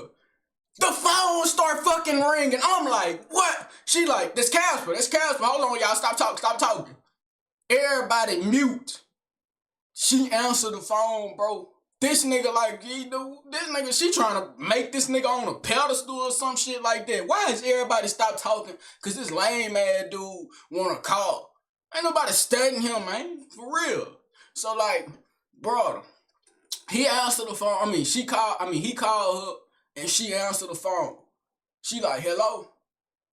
the phone start fucking ringing. I'm like, what? She like, that's Casper. Hold on, y'all, stop talking. Everybody mute. She answered the phone, bro. This nigga like, she trying to make this nigga on a pedestal or some shit like that. Why is everybody stop talking? Cause this lame ass dude wanna call. Ain't nobody studying him, man. For real. So like, brother, he answered the phone. He called her and she answered the phone. She like, hello?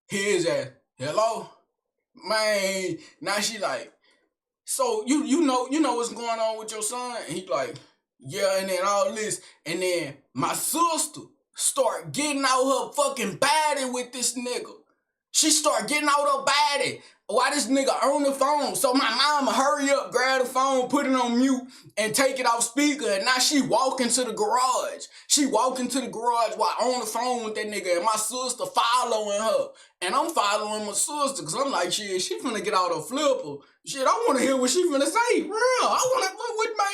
His ass, hello? Man, now she like, so you know what's going on with your son? And he like, yeah, and then all this. And then my sister start getting out her fucking body with this nigga. She start getting out her body. Why this nigga on the phone? So my mama hurry up, grab the phone, put it on mute, and take it off speaker. And now she walking to the garage. While on the phone with that nigga. And my sister following her. And I'm following my sister. Because I'm like, shit, she finna get out her flipper. Shit, I want to hear what she finna say. Real. I want to,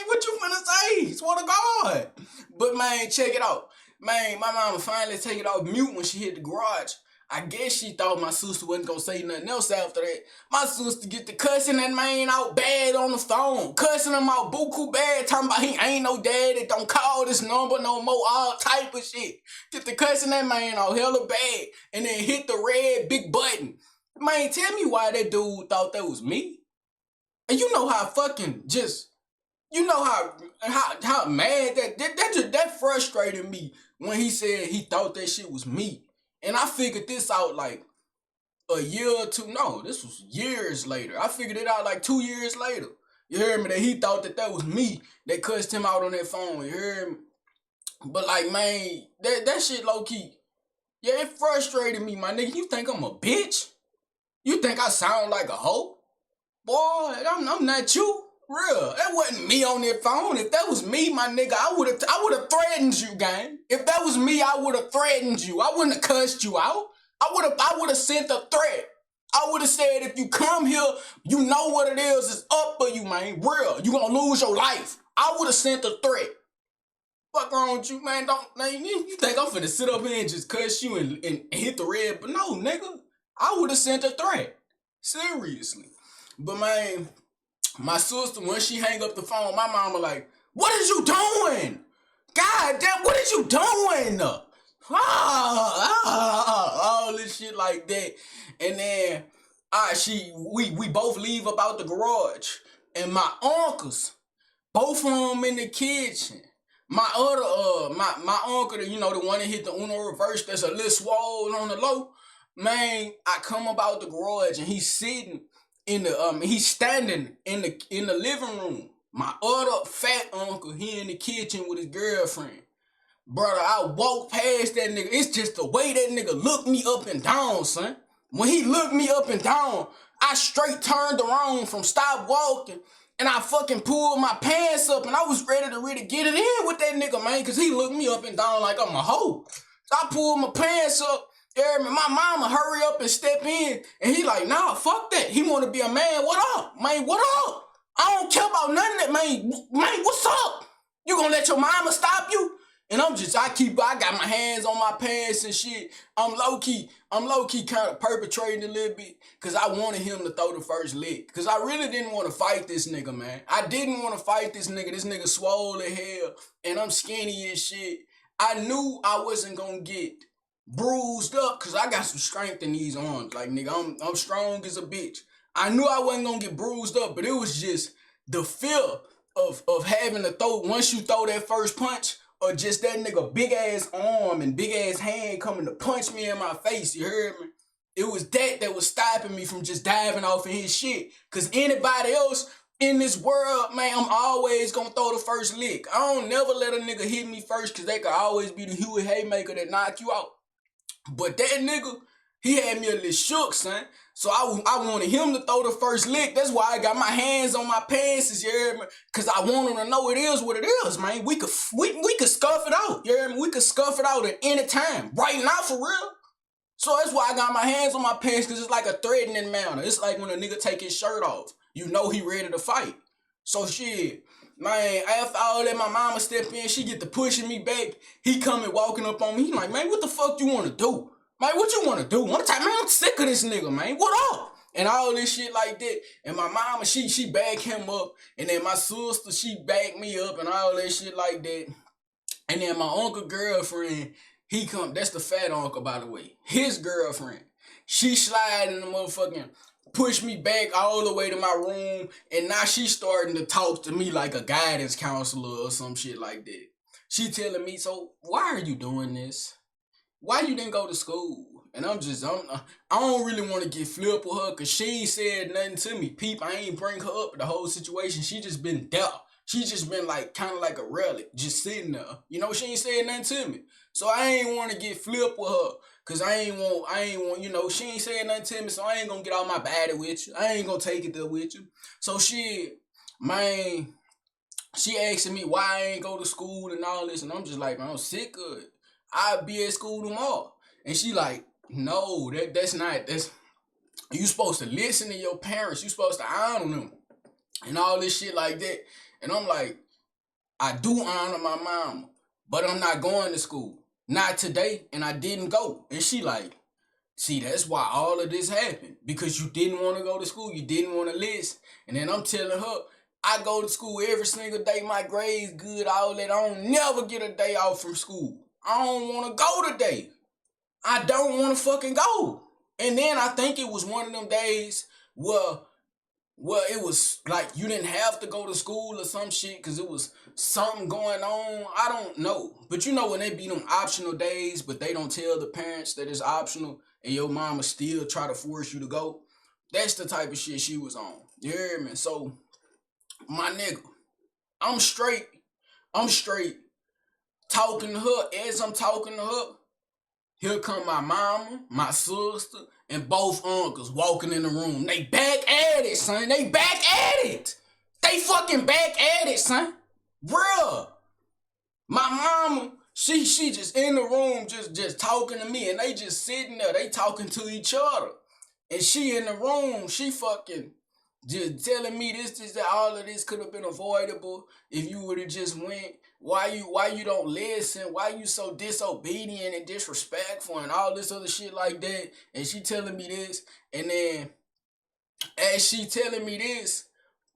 what you finna say? Swear to God. But man, check it out. Man, my mama finally take it off mute when she hit the garage. I guess she thought my sister wasn't gonna say nothing else after that. My sister get to cussing that man out bad on the phone. Cussing him out buku bad. Talking about he ain't no daddy. Don't call this number no more. All type of shit. Get to cussing that man out hella bad. And then hit the red big button. Man, tell me why that dude thought that was me. And you know how fucking just... You know how mad that frustrated me when he said he thought that shit was me. And I figured this out like a year or two. No, this was years later. I figured it out like 2 years later. You heard me? That he thought that was me that cussed him out on that phone. You heard me? But like, man, that shit low key. Yeah, it frustrated me, my nigga. You think I'm a bitch? You think I sound like a hoe? Boy, I'm not you. Real. That wasn't me on that phone. If that was me, my nigga, I would have threatened you, gang. If that was me, I would have threatened you. I wouldn't have cussed you out. I would have sent a threat. I would have said, if you come here, you know what it is. It's up for you, man. Real. You gonna lose your life. I would have sent a threat. Fuck wrong with you, man? You think I'm finna sit up here and just cuss you and hit the red? But no, nigga. I would have sent a threat. Seriously. But man, my sister, when she hang up the phone, my mama like, what is you doing? God damn, what is you doing? shit like that. And then we both leave about the garage. And my uncles, both of them in the kitchen. My other my uncle, you know, the one that hit the Uno reverse, that's a little swole on the low. Man, I come about the garage and he's sitting in the he's standing in the living room. My other fat uncle, he in the kitchen with his girlfriend. Brother, I walk past that nigga. It's just the way that nigga looked me up and down, son. When he looked me up and down, I straight turned around from stop walking and I fucking pulled my pants up and I was ready to really get it in with that nigga, man, because he looked me up and down like I'm a hoe. So I pulled my pants up. My mama hurry up and step in and he like, nah, fuck that. He want to be a man. What up? Man, what up? I don't care about none of that, man. Man, what's up? You gonna let your mama stop you? And I got my hands on my pants and shit. I'm low-key kind of perpetrating a little bit because I wanted him to throw the first lick. Because I really didn't want to fight this nigga, man. I didn't want to fight this nigga. This nigga swole as hell and I'm skinny as shit. I knew I wasn't going to get bruised up because I got some strength in these arms. Like, nigga, I'm strong as a bitch. I knew I wasn't going to get bruised up, but it was just the fear of having to throw, once you throw that first punch, or just that nigga big ass arm and big ass hand coming to punch me in my face, you heard me? It was that was stopping me from just diving off in his shit. Cause anybody else in this world, man, I'm always gonna throw the first lick. I don't never let a nigga hit me first cause they could always be the Huey Haymaker that knock you out. But that nigga, he had me a little shook, son. So I wanted him to throw the first lick. That's why I got my hands on my pants, you hear me? Cause I want him to know it is what it is, man. We could scuff it out, you hear me? We could scuff it out at any time. Right now, for real. So that's why I got my hands on my pants, cause it's like a threatening manner. It's like when a nigga take his shirt off. You know he ready to fight. So shit, man, after all that, my mama step in, she get to pushing me back. He coming walking up on me. He like, man, what the fuck you wanna do? Man, what you want to do? One time, man, I'm sick of this nigga, man. What up? And all this shit like that. And my mama, she backed him up. And then my sister, she backed me up and all that shit like that. And then my uncle girlfriend, he come, that's the fat uncle, by the way. His girlfriend, she slide in the motherfucking, push me back all the way to my room. And now she starting to talk to me like a guidance counselor or some shit like that. She telling me, so why are you doing this? Why you didn't go to school? And I don't really want to get flipped with her because she ain't said nothing to me. Peep, I ain't bring her up the whole situation. She just been there. She just been like, kind of like a relic, just sitting there. You know, she ain't said nothing to me. So I ain't want to get flipped with her because I ain't want, you know, she ain't saying nothing to me. So I ain't going to get out my body with you. I ain't going to take it there with you. So she asking me why I ain't go to school and all this. And I'm just like, man, I'm sick of it. I'll be at school tomorrow. And she like, no, that's you supposed to listen to your parents. You supposed to honor them. And all this shit like that. And I'm like, I do honor my mama, but I'm not going to school. Not today, and I didn't go. And she like, see, that's why all of this happened. Because you didn't want to go to school. You didn't want to listen. And then I'm telling her, I go to school every single day. My grades good, all that. I don't never get a day off from school. I don't want to go today. I don't want to fucking go. And then I think it was one of them days where it was like you didn't have to go to school or some shit because it was something going on. I don't know. But you know when they be them optional days, but they don't tell the parents that it's optional and your mama still try to force you to go. That's the type of shit she was on. You hear me? So, my nigga, I'm straight talking to her. As I'm talking to her, here come my mama, my sister, and both uncles walking in the room. They back at it, son. They back at it. They fucking back at it, son. Bruh. My mama, she just in the room just talking to me, and they just sitting there. They talking to each other. And she in the room, she fucking just telling me this, that all of this could have been avoidable if you would have just went. Why you don't listen? Why you so disobedient and disrespectful and all this other shit like that? And she telling me this, and then as she telling me this,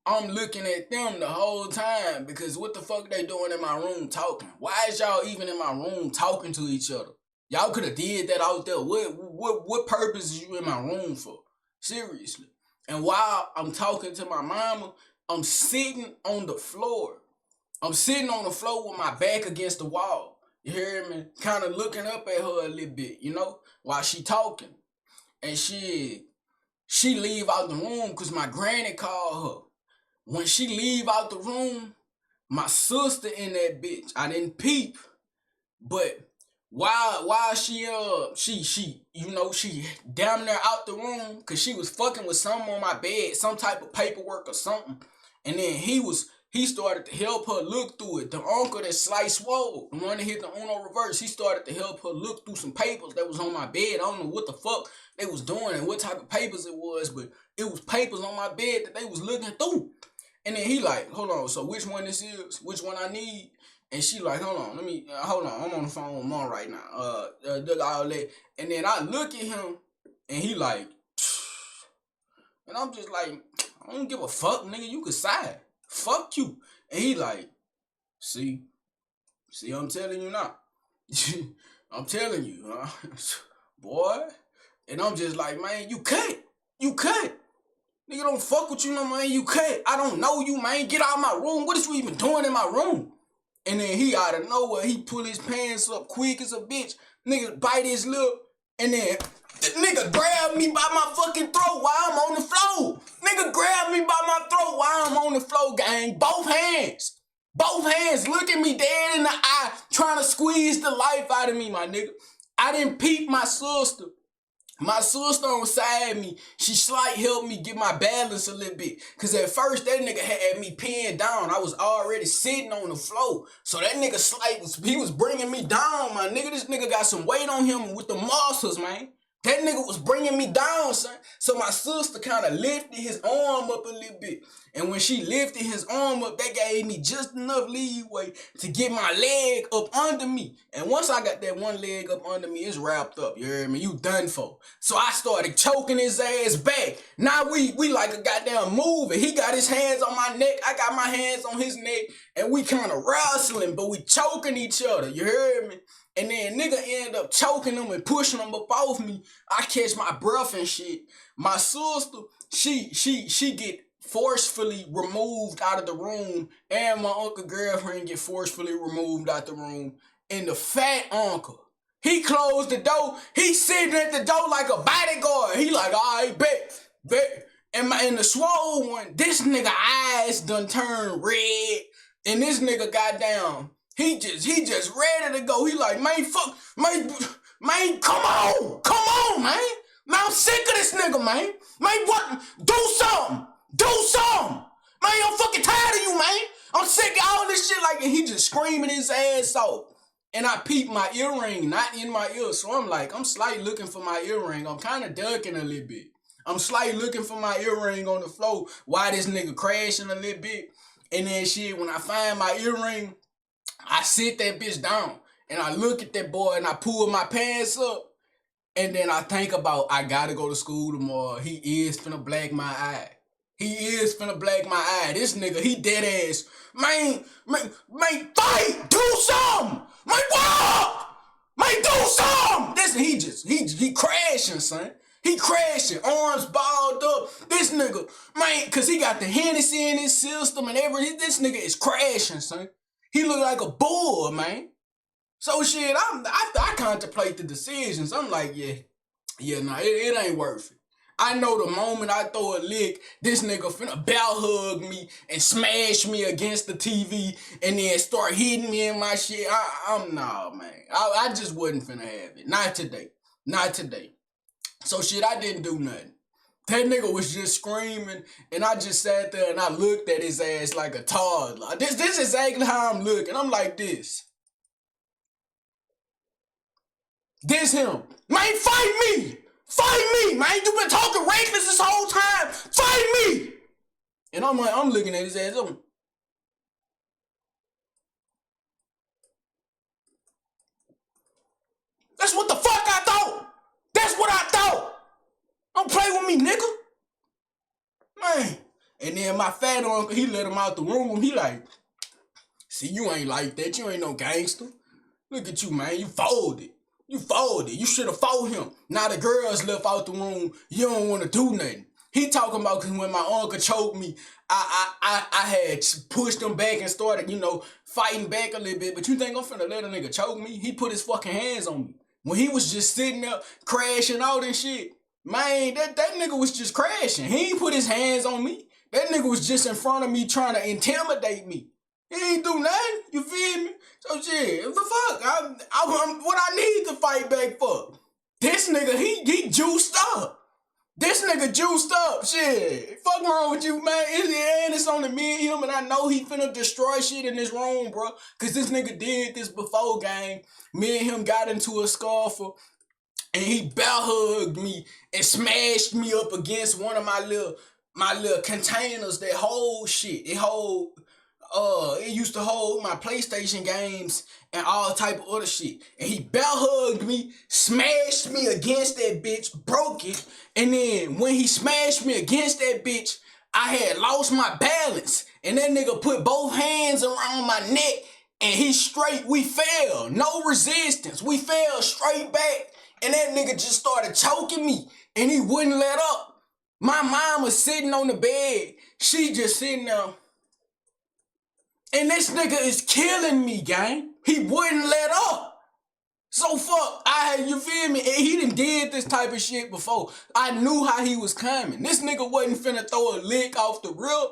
I'm looking at them the whole time because what the fuck they doing in my room talking? Why is y'all even in my room talking to each other? Y'all could have did that out there. What what purpose is you in my room for? Seriously. And while I'm talking to my mama, I'm sitting on the floor. I'm sitting on the floor with my back against the wall. You hear me? Kind of looking up at her a little bit, while she talking. And she leave out the room because my granny called her. When she leave out the room, my sister in that bitch. I didn't peep, but while she damn near out the room because she was fucking with something on my bed, some type of paperwork or something, and then he started to help her look through it. The uncle that sliced swole, the one that hit the Uno reverse, he started to help her look through some papers that was on my bed. I don't know what the fuck they was doing and what type of papers it was, but it was papers on my bed that they was looking through. And then he like, hold on, so which one this is? Which one I need? And she like, hold on, I'm on the phone with mom right now. All that. And then I look at him, and he like, and I'm just like, I don't give a fuck, nigga. You could side. Fuck you. And he like, see, I'm telling you now. I'm telling you, boy. And I'm just like, man, you cut. Nigga don't fuck with you no, man. You cut. I don't know you, man. Get out of my room. What is you even doing in my room? And then he out of nowhere, he pull his pants up quick as a bitch. Nigga bite his lip. And then the nigga grab me by my fucking throat while I'm on the floor. Nigga grab me by my throat while I'm on the floor, gang. Both hands. Looking me dead in the eye. Trying to squeeze the life out of me, my nigga. I didn't peep my sister. My sister on side me, she slight helped me get my balance a little bit. Cause at first that nigga had me pinned down. I was already sitting on the floor. So that nigga slight he was bringing me down, my nigga. This nigga got some weight on him with the muscles, man. That nigga was bringing me down, son. So my sister kind of lifted his arm up a little bit. And when she lifted his arm up, that gave me just enough leeway to get my leg up under me. And once I got that one leg up under me, it's wrapped up. You heard me? You done for. So I started choking his ass back. Now we like a goddamn movie. He got his hands on my neck. I got my hands on his neck. And we kind of wrestling, but we choking each other. You heard me? And then nigga end up choking him and pushing him up off me. I catch my breath and shit. My sister, she get forcefully removed out of the room, and my uncle girlfriend get forcefully removed out the room. And the fat uncle, he closed the door. He sitting at the door like a bodyguard. He like, all right, bet. And the swole one, this nigga eyes done turned red. And this nigga got down. He just ready to go. He like, man, fuck, man, come on, man. Man, I'm sick of this nigga, man. Man, what? Do something. Man, I'm fucking tired of you, man. I'm sick of all this shit. Like, and he just screaming his ass off. And I peeped my earring, not in my ear. So I'm like, I'm slightly looking for my earring. I'm kind of ducking a little bit. I'm slightly looking for my earring on the floor while this nigga crashing a little bit. And then shit, when I find my earring, I sit that bitch down and I look at that boy and I pull my pants up. And then I think about, I gotta go to school tomorrow. He is finna black my eye. This nigga, he dead ass. Man, fight! Do something! Man, what? Man, do something! Listen, he crashing, son. He crashing, arms balled up. This nigga, man, cause he got the Hennessy in his system and everything. This nigga is crashing, son. He look like a bull, man. So shit, I contemplate the decisions. I'm like, nah, it ain't worth it. I know the moment I throw a lick, this nigga finna bell hug me and smash me against the TV and then start hitting me in my shit. Nah, man. I just wasn't finna have it. Not today. So shit, I didn't do nothing. That nigga was just screaming, and I just sat there and I looked at his ass like a toddler. This is exactly how I'm looking. I'm like this. This him. Man, fight me! Man. You been talking reckless this whole time. Fight me! And I'm like, I'm looking at his ass. That's what the fuck I thought. That's what I thought. Don't play with me, nigga. Man. And then my fat uncle, he let him out the room. He like, see, you ain't like that. You ain't no gangster. Look at you, man. You folded. You folded. You should have fought him. Now the girls left out the room. You don't want to do nothing. He talking about cause when my uncle choked me, I had pushed him back and started, fighting back a little bit. But you think I'm finna let a nigga choke me? He put his fucking hands on me. When he was just sitting there crashing out and shit. Man, that nigga was just crashing. He ain't put his hands on me. That nigga was just in front of me trying to intimidate me. He ain't do nothing. You feel me? So shit, what the fuck? I'm what I need to fight back for. This nigga, he juiced up. This nigga juiced up. Shit. Fuck wrong with you, man. It's only me and him, and I know he finna destroy shit in this room, bro. Cause this nigga did this before, gang. Me and him got into a scuffle, and he bell hugged me and smashed me up against one of my little containers that hold shit. It used to hold my PlayStation games and all type of other shit. And he bell hugged me, smashed me against that bitch, broke it. And then when he smashed me against that bitch, I had lost my balance. And that nigga put both hands around my neck and we fell. No resistance. We fell straight back. And that nigga just started choking me and he wouldn't let up. My mom was sitting on the bed. She just sitting there. And this nigga is killing me, gang. He wouldn't let up. So fuck, you feel me? And he done did this type of shit before. I knew how he was coming. This nigga wasn't finna throw a lick off the rip.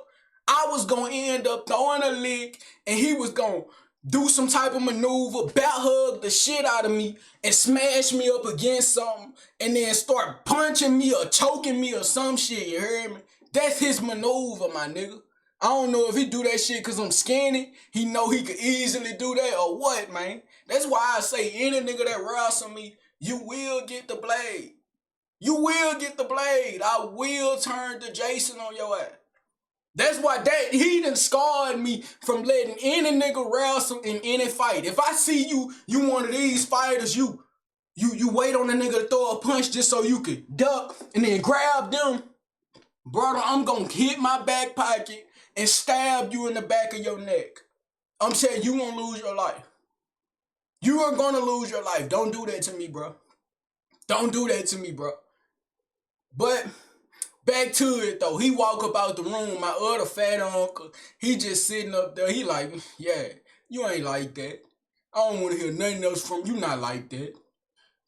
I was gonna end up throwing a lick and he was gonna do some type of maneuver, bat hug the shit out of me and smash me up against something and then start punching me or choking me or some shit, you heard me? That's his maneuver, my nigga. I don't know if he do that shit cause I'm skinny. He know he could easily do that or what, man. That's why I say any nigga that wrestles me, you will get the blade. You will get the blade. I will turn to Jason on your ass. That's why he done scarred me from letting any nigga wrestle in any fight. If I see you one of these fighters, you wait on the nigga to throw a punch just so you could duck and then grab them. Brother, I'm gonna hit my back pocket and stab you in the back of your neck. I'm saying you gonna lose your life. You are gonna lose your life. Don't do that to me, bro. Don't do that to me, bro. But back to it though. He walk up out the room. My other fat uncle, he just sitting up there. He like, yeah, you ain't like that. I don't want to hear nothing else from you. Not like that.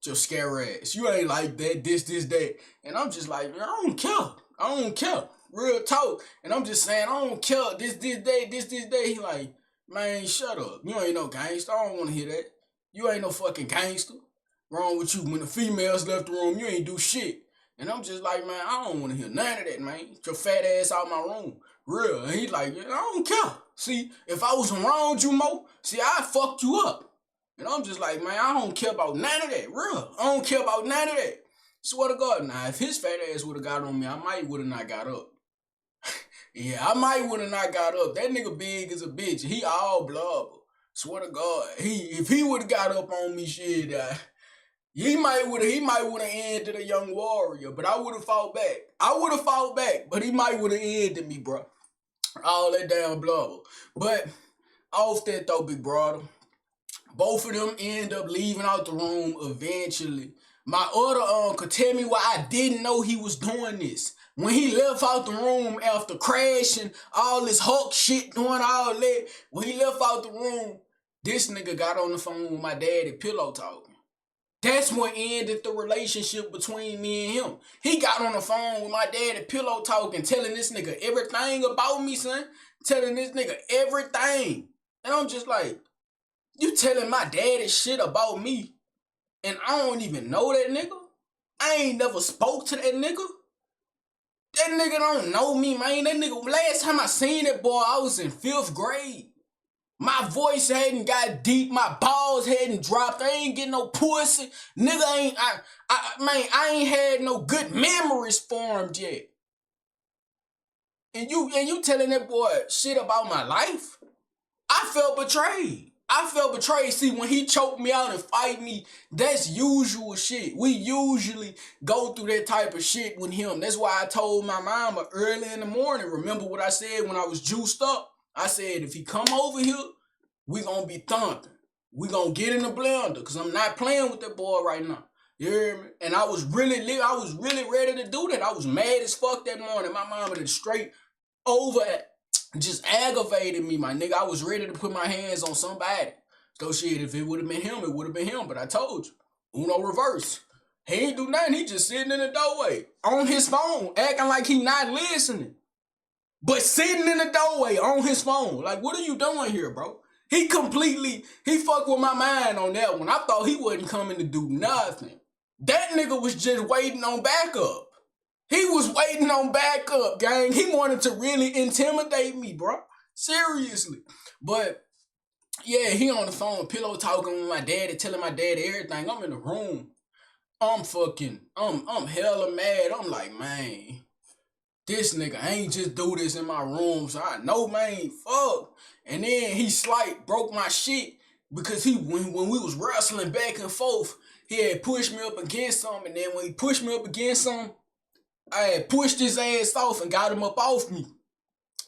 Your scary ass. You ain't like that. This, that. And I'm just like, man, I don't care. I don't care. Real talk. And I'm just saying, I don't care. This day. He like, man, shut up. You ain't no gangster. I don't want to hear that. You ain't no fucking gangster. Wrong with you. When the females left the room, you ain't do shit. And I'm just like, man, I don't want to hear none of that, man. Get your fat ass out my room. Real. And he like, yeah, I don't care. See, if I was around you more, I'd fuck you up. And I'm just like, man, I don't care about none of that. Real. I don't care about none of that. Swear to God, now, if his fat ass would have got on me, I might would have not got up. Yeah, I might would have not got up. That nigga big as a bitch. He all blubber. Swear to God. If he would have got up on me, shit, he might would have ended a young warrior, but I would have fought back. But he might would have ended me, bro. All that damn blubber. But off that though, big brother. Both of them end up leaving out the room eventually. My other uncle tell me why I didn't know he was doing this. When he left out the room after crashing, all this Hulk shit doing all that, when he left out the room, this nigga got on the phone with my daddy pillow talking. That's what ended the relationship between me and him. He got on the phone with my daddy pillow talking, telling this nigga everything about me, son. Telling this nigga everything. And I'm just like, you telling my daddy shit about me, and I don't even know that nigga? I ain't never spoke to that nigga. That nigga don't know me, man. That nigga, last time I seen that boy, I was in 5th grade. My voice hadn't got deep. My balls hadn't dropped. I ain't getting no pussy. Nigga I ain't had no good memories formed yet. And you telling that boy shit about my life? I felt betrayed. See, when he choked me out and fight me, that's usual shit. We usually go through that type of shit with him. That's why I told my mama early in the morning, remember what I said when I was juiced up? I said, if he come over here, we gonna be thumping. We gonna get in the blender because I'm not playing with that boy right now. You hear me? And I was really ready to do that. I was mad as fuck that morning. My mama did straight over just aggravated me, my nigga. I was ready to put my hands on somebody. So shit, if it would have been him, it would have been him. But I told you, Uno reverse. He ain't do nothing. He just sitting in the doorway on his phone, acting like he not listening. But sitting in the doorway on his phone. Like, what are you doing here, bro? He fucked with my mind on that one. I thought he wasn't coming to do nothing. That nigga was just waiting on backup. He was waiting on backup, gang. He wanted to really intimidate me, bro. Seriously. But, yeah, he on the phone, pillow talking with my daddy, telling my daddy everything. I'm in the room. I'm hella mad. I'm like, man, this nigga ain't just do this in my room, so I know, man, fuck. And then he broke my shit because when we was wrestling back and forth, he had pushed me up against something, and then when he pushed me up against something, I had pushed his ass off and got him up off me.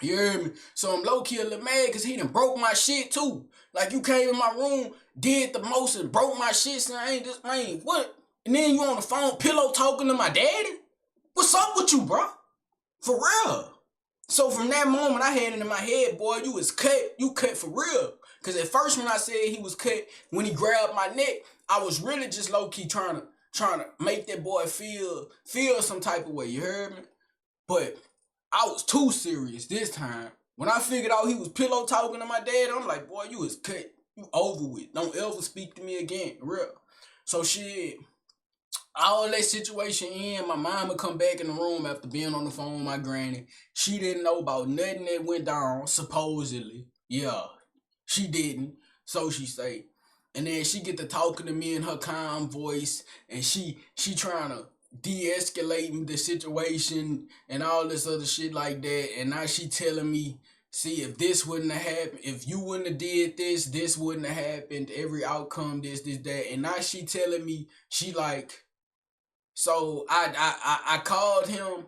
You hear me? So I'm low-key a little mad because he done broke my shit too. Like, you came in my room, did the most and broke my shit, so I ain't just, man, what? And then you on the phone pillow talking to my daddy? What's up with you, bro? For real. So from that moment, I had it in my head, boy, you was cut. You cut for real. Because at first when I said he was cut, when he grabbed my neck, I was really just low-key trying to make that boy feel some type of way. You heard me? But I was too serious this time. When I figured out he was pillow talking to my dad, I'm like, boy, you is cut. You over with. Don't ever speak to me again. Real. So shit, all that situation in, my mom would come back in the room after being on the phone with my granny. She didn't know about nothing that went down, supposedly. Yeah, she didn't. So she say. And then she get to talking to me in her calm voice, and she trying to de-escalate the situation and all this other shit like that. And now she telling me, see, if this wouldn't have happened, if you wouldn't have did this wouldn't have happened. Every outcome, this, that. And now she telling me, she like, so I called him,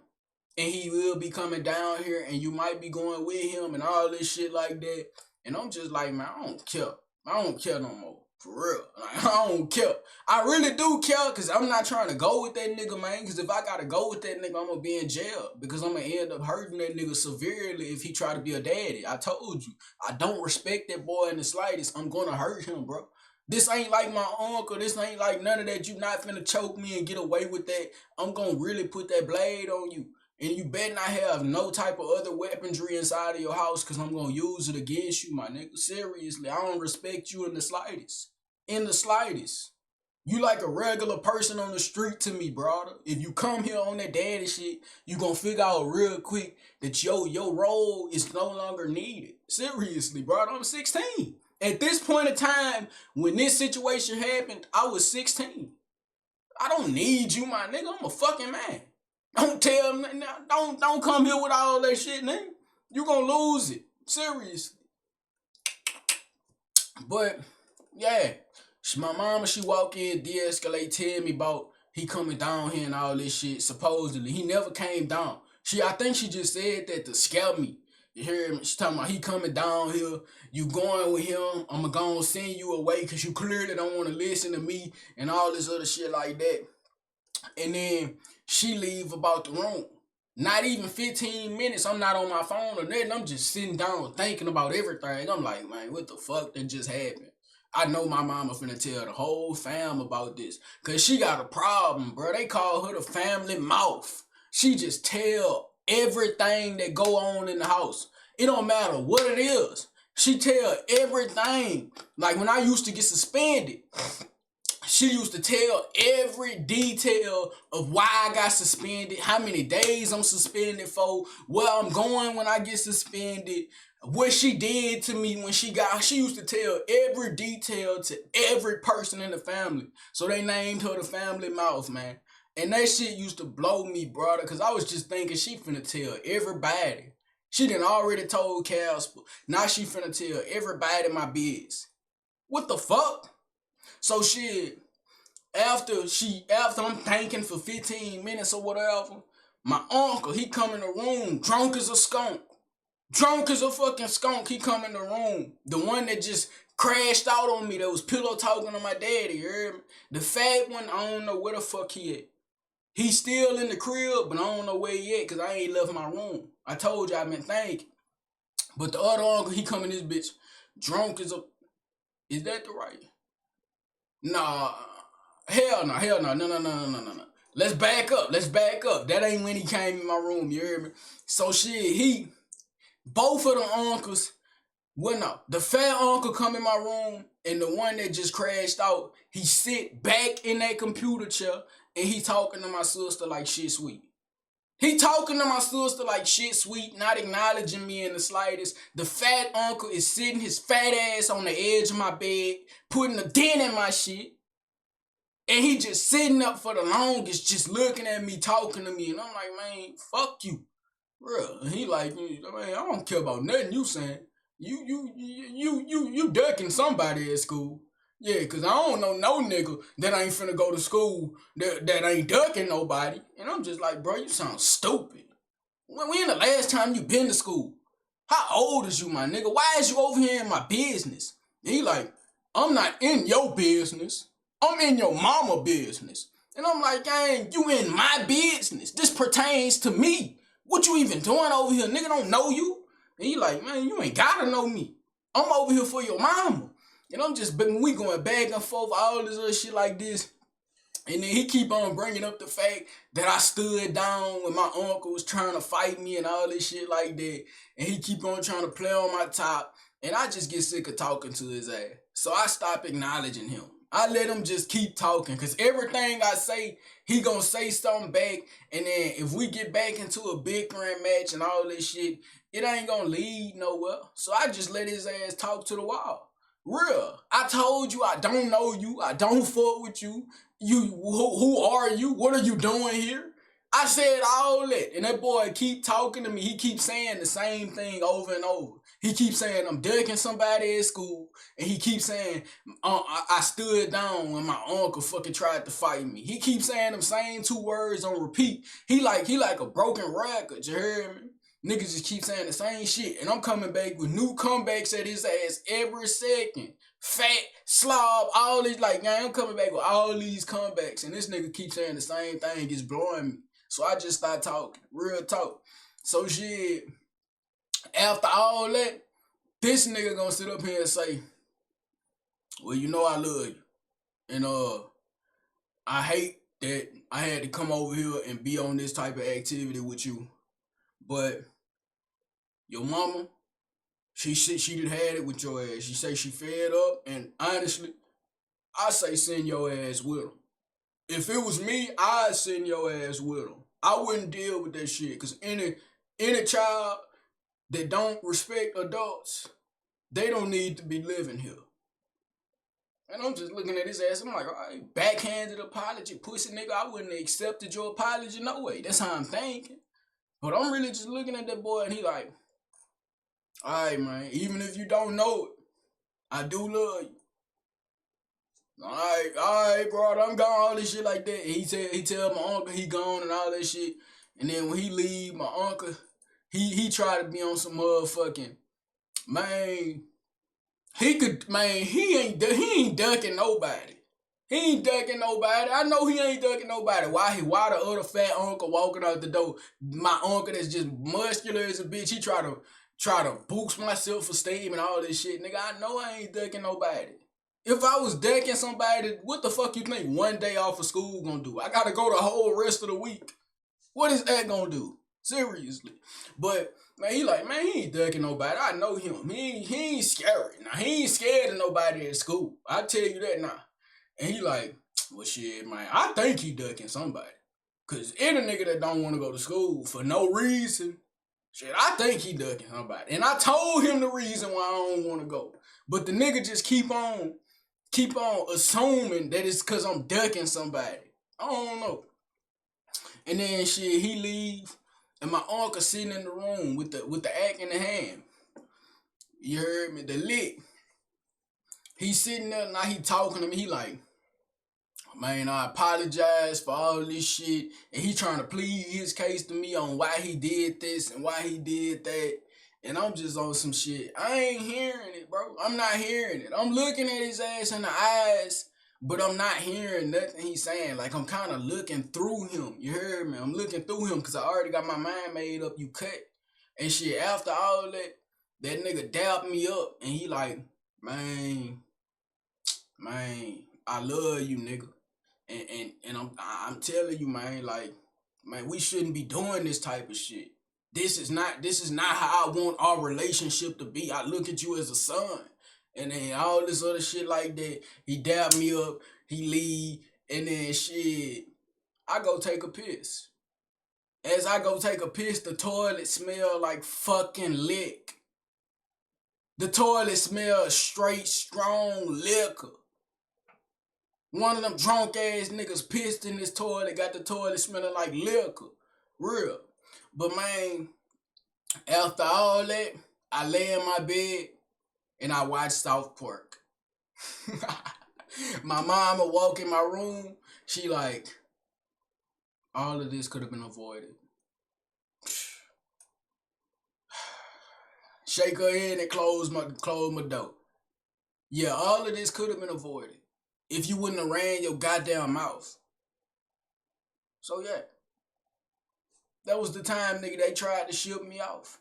and he will be coming down here, and you might be going with him and all this shit like that. And I'm just like, man, I don't care. I don't care no more. For real. Like, I don't care. I really do care because I'm not trying to go with that nigga, man. Because if I got to go with that nigga, I'm going to be in jail. Because I'm going to end up hurting that nigga severely if he try to be a daddy. I told you. I don't respect that boy in the slightest. I'm going to hurt him, bro. This ain't like my uncle. This ain't like none of that. You not finna choke me and get away with that. I'm going to really put that blade on you. And you better not have no type of other weaponry inside of your house because I'm going to use it against you, my nigga. Seriously, I don't respect you in the slightest. In the slightest. You like a regular person on the street to me, brother. If you come here on that daddy shit, you going to figure out real quick that your role is no longer needed. Seriously, brother. I'm 16. At this point in time, when this situation happened, I was 16. I don't need you, my nigga. I'm a fucking man. Don't tell me, don't come here with all that shit, nigga. You gonna lose it. Seriously. But, yeah. My mama, she walk in, de-escalate, tell me about he coming down here and all this shit, supposedly. He never came down. I think she just said that to scare me. You hear me? She talking about he coming down here, you going with him, I'm gonna send you away because you clearly don't want to listen to me and all this other shit like that. And then she leave about the room. Not even 15 minutes, I'm not on my phone or nothing. I'm just sitting down thinking about everything. I'm like, man, what the fuck that just happened? I know my mama finna tell the whole fam about this. Cause she got a problem, bro. They call her the family mouth. She just tell everything that go on in the house. It don't matter what it is. She tell everything. Like when I used to get suspended, she used to tell every detail of why I got suspended, how many days I'm suspended for, where I'm going when I get suspended, what she did to me when she used to tell every detail to every person in the family. So they named her the family mouth, man. And that shit used to blow me, brother, because I was just thinking she finna tell everybody. She done already told Casper. Now she finna tell everybody my biz. What the fuck? So shit, after I'm thinking for 15 minutes or whatever, my uncle, he come in the room drunk as a skunk. Drunk as a fucking skunk, he come in the room. The one that just crashed out on me that was pillow talking to my daddy, you heard me? The fat one, I don't know where the fuck he at. He's still in the crib, but I don't know where he at because I ain't left my room. I told you I've been thinking. But the other uncle, he come in this bitch drunk as a... Is that the right? Nah. Hell no. Let's back up. That ain't when he came in my room, you hear me? So shit, both of the uncles, well no, the fat uncle come in my room and the one that just crashed out, he sit back in that computer chair and he talking to my sister like shit sweet. Not acknowledging me in the slightest. The fat uncle is sitting his fat ass on the edge of my bed, putting a dent in my shit. And he just sitting up for the longest, just looking at me, talking to me. And I'm like, man, fuck you. Bro. And he like, man, I don't care about nothing you saying. You ducking somebody at school. Yeah, cause I don't know no nigga that ain't finna go to school that ain't ducking nobody. And I'm just like, bro, you sound stupid. When the last time you been to school? How old is you, my nigga? Why is you over here in my business? And he like, I'm not in your business. I'm in your mama business. And I'm like, gang, you in my business. This pertains to me. What you even doing over here? Nigga don't know you. And he like, man, you ain't gotta know me. I'm over here for your mama. And I'm just, we going back and forth, all this other shit like this. And then he keep on bringing up the fact that I stood down when my uncle was trying to fight me and all this shit like that. And he keep on trying to play on my top. And I just get sick of talking to his ass. So I stop acknowledging him. I let him just keep talking. Because everything I say, he gonna say something back. And then if we get back into a bickering match and all this shit, it ain't gonna lead nowhere. So I just let his ass talk to the wall. Real. I told you I don't know you. I don't fuck with you. Who are you? What are you doing here? I said all that. And that boy keep talking to me. He keeps saying the same thing over and over. He keeps saying I'm ducking somebody at school. And he keeps saying I stood down when my uncle fucking tried to fight me. He keeps saying them same two words on repeat. He like a broken record, you hear me? Niggas just keep saying the same shit. And I'm coming back with new comebacks at his ass every second. Fat, slob, all these, like, man, I'm coming back with all these comebacks. And this nigga keep saying the same thing. It's blowing me. So I just start talking. Real talk. So shit, after all that, this nigga gonna sit up here and say, well, you know I love you. And I hate that I had to come over here and be on this type of activity with you. But your mama, she done had it with your ass. She say she fed up, and honestly, I say send your ass with them. If it was me, I'd send your ass with them. I wouldn't deal with that shit, because any child that don't respect adults, they don't need to be living here. And I'm just looking at his ass, I'm like, all right, backhanded apology, pussy nigga, I wouldn't have accepted your apology, no way. That's how I'm thinking. But I'm really just looking at that boy, and he like, all right, man, even if you don't know it, I do love you. All right, bro, I'm gone, all this shit like that. And he tell my uncle he gone and all that shit. And then when he leave, my uncle, he tried to be on some motherfucking, man, he ain't ducking nobody. He ain't ducking nobody. I know he ain't ducking nobody. Why the other fat uncle walking out the door? My uncle that's just muscular as a bitch. He try to boost my self-esteem and all this shit. Nigga, I know I ain't ducking nobody. If I was ducking somebody, what the fuck you think one day off of school gonna do? I gotta go the whole rest of the week. What is that gonna do? Seriously. But man, he like, man, he ain't ducking nobody. I know him. He ain't scary. Now, he ain't scared of nobody at school. I tell you that now. And he like, well, shit, man, I think he ducking somebody. Because any nigga that don't want to go to school for no reason, shit, I think he ducking somebody. And I told him the reason why I don't want to go. But the nigga just keep on assuming that it's because I'm ducking somebody. I don't know. And then shit, he leave, and my uncle sitting in the room with the act in the hand. You heard me? The lick. He sitting there, now he talking to me. He like, man, I apologize for all this shit. And he trying to plead his case to me on why he did this and why he did that. And I'm just on some shit. I ain't hearing it, bro. I'm not hearing it. I'm looking at his ass in the eyes, but I'm not hearing nothing he's saying. Like, I'm kind of looking through him. You heard me? I'm looking through him because I already got my mind made up. You cut. And shit, after all that nigga dapped me up. And he like, man, I love you, nigga. And I'm telling you, man, like, man, we shouldn't be doing this type of shit. This is not how I want our relationship to be. I look at you as a son. And then all this other shit like that. He dab me up, he leave, and then shit, I go take a piss. As I go take a piss, the toilet smell like fucking lick. The toilet smell straight strong liquor. One of them drunk ass niggas pissed in this toilet, got the toilet smelling like liquor. Real. But man, after all that, I lay in my bed and I watch South Park. My mama walk in my room. She like, all of this could have been avoided. Shake her head and close my door. Yeah, all of this could have been avoided if you wouldn't have ran your goddamn mouth. So yeah, that was the time, nigga, they tried to ship me off.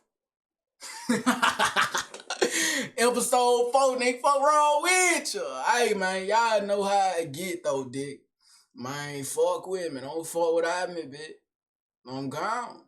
Episode 4, nigga, fuck wrong with you? Hey, man, y'all know how I get, though, dick. Man, fuck with me. Don't fuck without me, bitch. I'm gone.